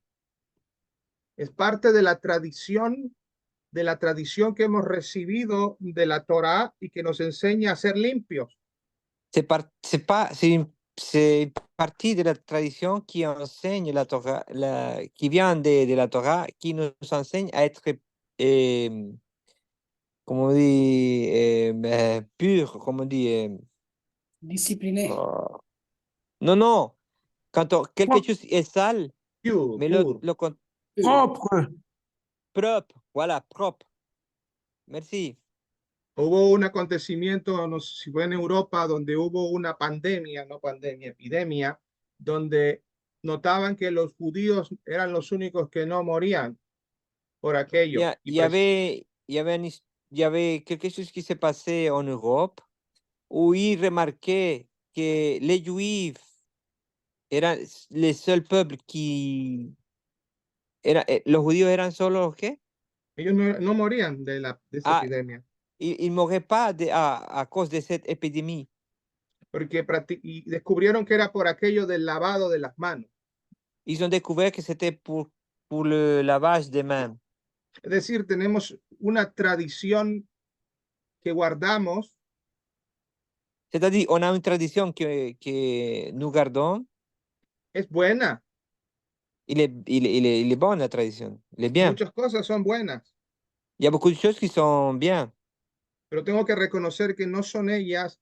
Es parte de la tradición que hemos recibido de la Torá y que nos enseña a ser limpios. C'est c'est une partie de la tradition qui enseigne la Torah, qui vient de la Torah, qui nous enseigne à être, comme on dit, pur, comme on dit. Discipliné. Non, non, quand quelque chose est sale, Pure, mais pur. Propre. propre, voilà, propre. Merci. Hubo un acontecimiento, no sé si fue en Europa, donde hubo una pandemia, no pandemia, epidemia, donde notaban que los judíos eran los únicos que no morían por Il aquello. y avait quelque chose qui s'est passé en Europe où ils remarquaient que les Juifs eran les seuls peuples qui los judíos eran solo los qué? Ellos no morían de esa Ah, epidemia, ils mouraient pas à cause de cette épidémie. porque y descubrieron que era por aquello del lavado de las manos. Ils ont découvert que c'était pour le lavage des mains. Es decir, tenemos una tradición que guardamos, C'est-à-dire, on a une tradition que nous gardons. es buena. Il est bon, la tradition. Il est bien. Muchas cosas son buenas, Il y a beaucoup de choses qui sont bien. pero tengo que reconocer que no son ellas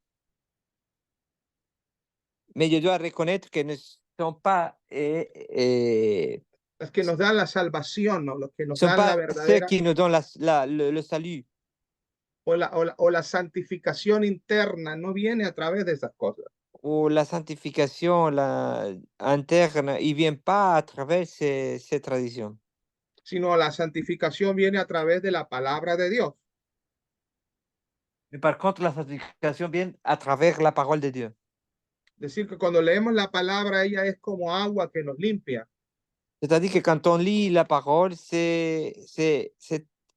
Mais je dois reconnaître que ne sont pas, las que nos dan la salvación, ¿no? Los que nos sont dan la pas ceux verdadera qui nous donnent le salut. o la santificación interna, no viene a través de esas cosas, Ou la sanctification interne, il ne vient pas à travers ces traditions. sino la santificación viene a través de la palabra de Dios. Mais par contre, la sanctification vient à travers la parole de Dieu. Es decir, que cuando leemos la palabra, ella es como agua que nos limpia. C'est-à-dire que quand on lit la parole,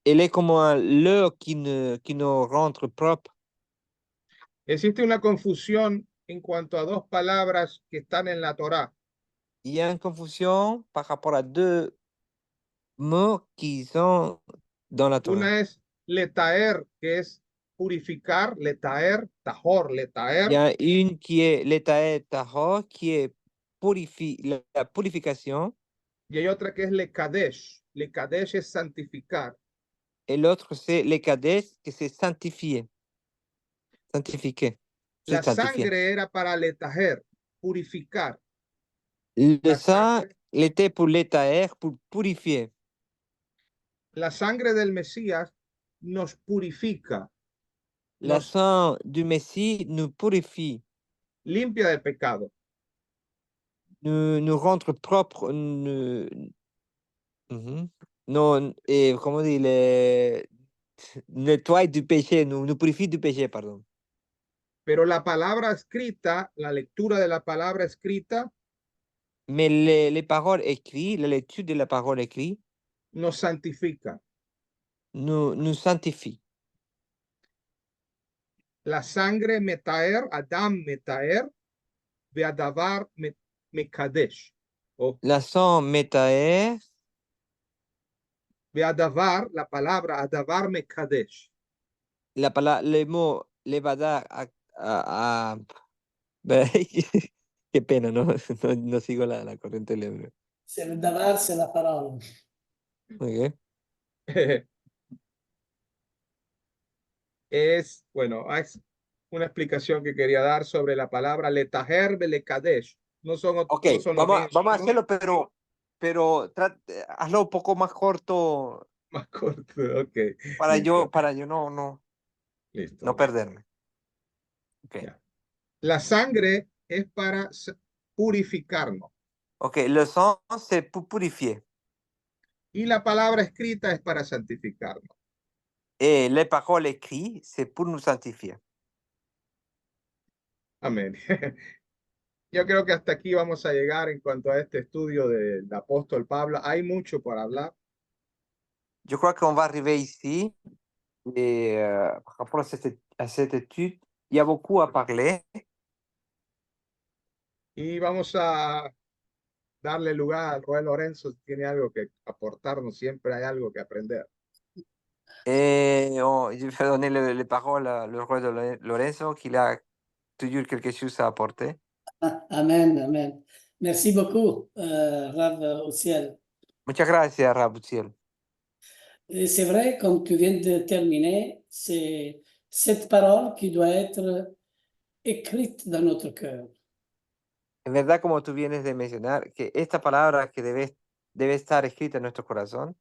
elle est comme l'eau qui nous rend propres. Existe una confusión en cuanto a dos palabras que están en la Torá. Il y a une confusion par rapport à deux mots qui sont dans la Torah. Una es letaer, que es purificar, letaer, tahor, Il y letaer, a une qui est l'étae tahor, qui est la purification, y hay otra que es lekadesh. Lekadesh es santificar. et l'autre c'est les kadesh, qui c'est sanctifier. Sanctifier. La C'est sanctifier. sangre era para letaher, purificar. Le La sang sangre, était pour l'étaer, pour purifier. la sangre del Mesías nos purifica, La nos sang du Messie nous purifie, limpia del pecado. nous rend propres, non, et comment on dit, nettoie du péché, nous purifie du péché, pardon. Pero la palabra escrita, la lectura de la palabra escrita, Mais les paroles écrites, la lecture de la parole écrite, nos santifica. nous sanctifie. La sangre metaer, Adam metaer, beadavar mekadesh. O La sang métaer, beadavar, la palabra adavar mekadesh. les mots, les badar ben, qué pena, ¿no? No sigo la corriente del hebreo. C'est le davar, c'est la parole. Ok. Es, bueno, es una explicación que quería dar sobre la palabra letaher belekadesh. No son, Ok, no son los vamos a mismos, hacerlo, pero hazlo un poco más corto más corto. Ok, para listo, yo no listo. perderme. Ok. Ya. La sangre es para purificarnos Ok, le sang, c'est pour purifier. y la palabra escrita es para santificarnos. Et les paroles écrites, c'est pour nous sanctifier. Amén. Yo creo que hasta aquí vamos a llegar en cuanto a este estudio del apóstol Pablo. Hay mucho por hablar. Je crois qu'on va arriver ici. Et par rapport à cette étude, il y a beaucoup à parler. Y vamos a darle lugar al Roel Lorenzo. Tiene algo que aportarnos. Siempre hay algo que aprender. Et je vais donner les paroles à le roi de Lorenzo, qu'il a toujours quelque chose à apporter. Amen, amen. Merci beaucoup, Rav Oziel. Muchas gracias, Rabuziel. Et c'est vrai, comme tu viens de terminer, c'est cette parole qui doit être écrite dans notre cœur. En verdad, como tú vienes de mencionar, que esta palabra que debe estar escrita en nuestro corazón.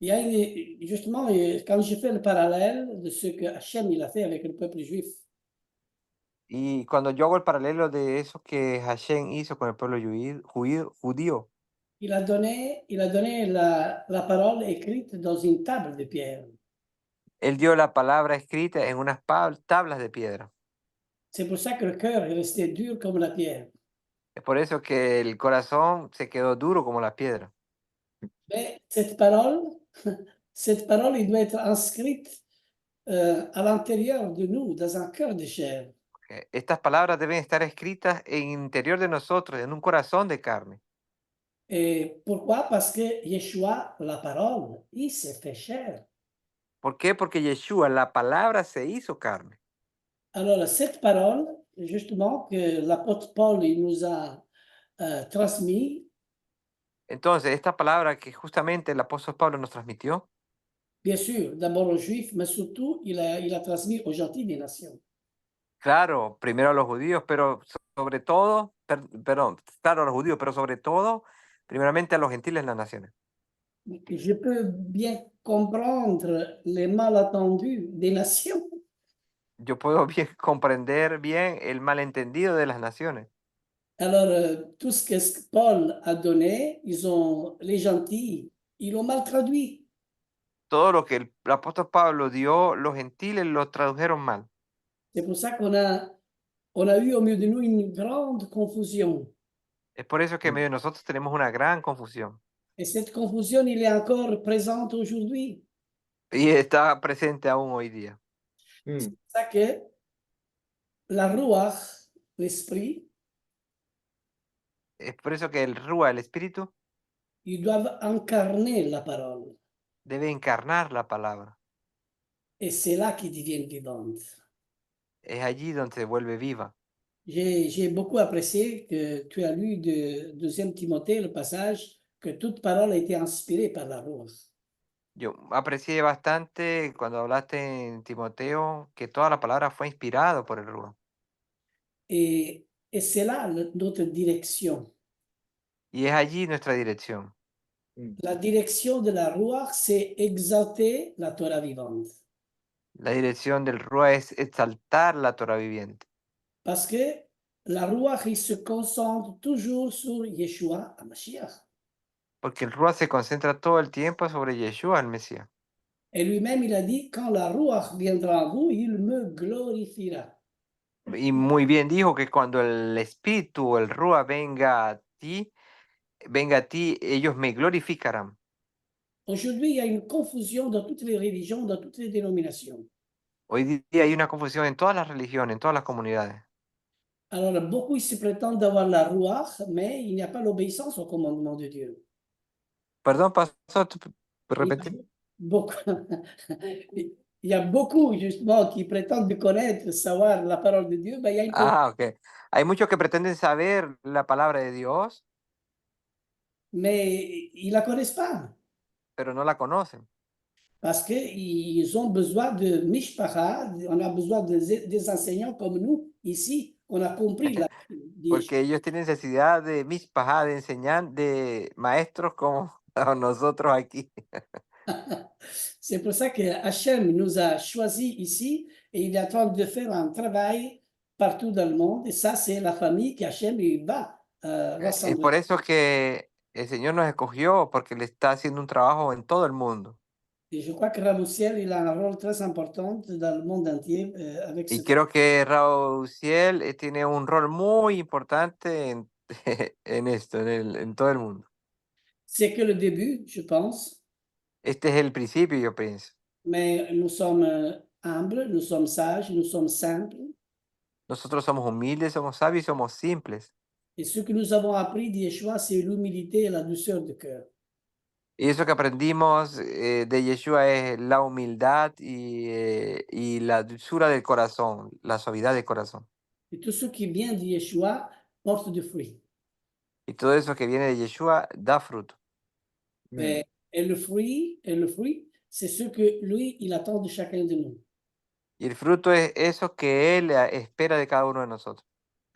Il y a justement, quand je fais le parallèle de ce que Hachem il a fait avec le peuple juif, Y cuando yo hago el paralelo de eso que Hashem hizo con el pueblo judío, il a donné la parole écrite dans une table de pierre. él dio la palabra escrita en unas tablas de piedra. C'est pour ça que le cœur est resté dur comme la pierre. Es por eso que el corazón se quedó duro como la piedra. Mais cette parole, il doit être inscrite à l'intérieur de nous, dans un cœur de chair. Estas palabras deben estar escritas en el interior de nosotros, en un corazón de carne. Et pourquoi? Parce que Yeshua, la parole, il s'est fait chair. ¿Por qué? Porque Yeshua, la palabra, se hizo carne. Alors, cette parole, justement, que l'apôtre Paul il nous a transmis, Entonces, esta palabra que justamente el apóstol Pablo nos transmitió, bien sûr, d'abord aux Juifs, mais surtout, il a transmis aux gentils des nations. claro, primero a los judíos, pero sobre todo, perdón, claro, a los judíos, pero sobre todo, primeramente a los gentiles en las naciones. Je peux bien comprendre les malentendus des nations. Yo puedo bien comprender bien el malentendido de las naciones. Alors, tout ce que Paul a donné, les gentils, ils l'ont mal traduit. Todo lo que el apóstol Pablo dio, los gentiles lo tradujeron mal. C'est pour ça on a eu au milieu de nous une grande confusion. Es por eso que en medio de nosotros tenemos una gran confusión. Et cette confusion, il est encore présente aujourd'hui. Y está presente aún hoy día. C'est pour ça que la Ruach, l'esprit, Es por eso que el Rúa, el Espíritu, ils doivent incarner la parole. debe encarnar la palabra. Et c'est là qu'ils deviennent vivantes. Es allí donde se vuelve viva. J'ai beaucoup apprécié que tu as lu de 2 Timothée le passage que toute parole a été inspirée par la Ruach. Yo aprecié bastante cuando hablaste en Timoteo que toda la palabra fue inspirada por el Rúa. Et c'est là notre direction. Y es allí nuestra dirección. La direction de la Ruach, c'est exalter la Torah vivante. La dirección del Rúa es exaltar la Torah viviente. Parce que la Ruach, il se concentre toujours sur Yeshua HaMashiach. Porque el Rúa se concentra todo el tiempo sobre Yeshua, el Mesías. Et lui-même, il a dit, quand la Ruach viendra en vous, il me glorifiera. Y muy bien dijo que cuando el Espíritu o el Rúa venga a ti, ellos me glorificarán. Aujourd'hui, il y a une confusion dans toutes les religions, dans toutes les dénominations. Hoy día hay una confusión en todas las religiones, en todas las comunidades. Alors, beaucoup ils se prétendent d'avoir la Ruach, mais il n'y a pas l'obéissance au commandement de Dieu. Perdón, pastor, ¿tú Il y a repetir? beaucoup, il y a beaucoup, justement, qui prétendent de connaître, savoir la parole de Dieu, mais il y a une Ah, ok. Hay muchos que pretenden saber la palabra de Dios, mais ils la connaissent pas. pero no la conocen. Parce qu'ils ont besoin de mishpacha, on a besoin des enseignants comme nous, ici, on a compris la Porque ellos tienen necesidad de mispajá, de enseñar, de maestros como nosotros aquí. C'est pour ça que Hachem nous a choisis ici et il est en train de faire un travail partout dans le monde. Et ça, c'est la famille qu'Hachem il va Es rassembler. por eso que el Señor nos escogió, porque le está haciendo un trabajo en todo el mundo. Et je crois que Raboussiel, il a un rôle très important dans le monde entier avec ce Y creo que Raúl Ciel tiene un rol muy importante en, en esto, en todo el mundo. C'est que le début, je pense, Este es el principio, yo pienso. mais nous sommes humbles, nous sommes sages, nous sommes simples. Nosotros somos humildes, somos sabios y somos simples. Et ce que nous avons appris d'Yeshua, c'est l'humilité et la douceur de cœur. Y eso que aprendimos de Yeshua es la humildad y la dulzura del corazón, la suavidad del corazón. Et tout ce qui vient de Yeshua, porte du fruit. Y todo eso que viene de Yeshua da fruto. Et le fruit, c'est ce que lui, il attend de chacun de nous. Y el fruto es eso que Él espera de cada uno de nosotros.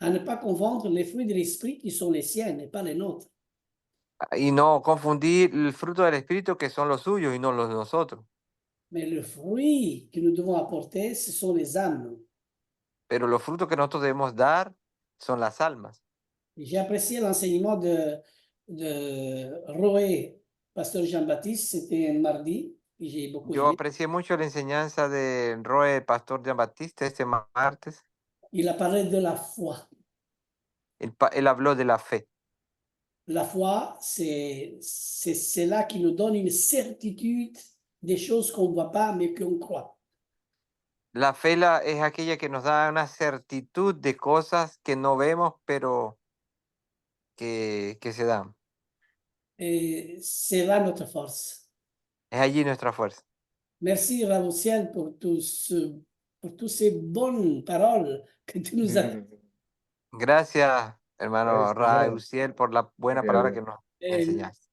À ne pas confondre les fruits de l'esprit qui sont les siens et pas les nôtres. Y no confundir el fruto del Espíritu que son los suyos y no los de nosotros. Mais le fruit que nous devons apporter, ce sont les âmes. Pero los frutos que nosotros debemos dar son las almas. J'ai apprécié l'enseignement de Roé, pasteur Jean-Baptiste, c'était un mardi, et j'ai beaucoup Yo aimé. aprecié mucho la enseñanza de Roe, pastor Jean Baptiste, este martes. Il a parlé de la foi. Él habló de la fe. La foi, c'est là qui nous donne une certitude des choses qu'on ne voit pas, mais qu'on croit. La fe es aquella que nos da una certitud de cosas que no vemos, pero que se dan. Et c'est là notre force. Es allí nuestra fuerza. Merci, Ravociel, pour toutes ces bonnes paroles que tu nous as. Gracias, hermano Praise the Lord. Uziel, por la buena palabra que nos Et enseñaste.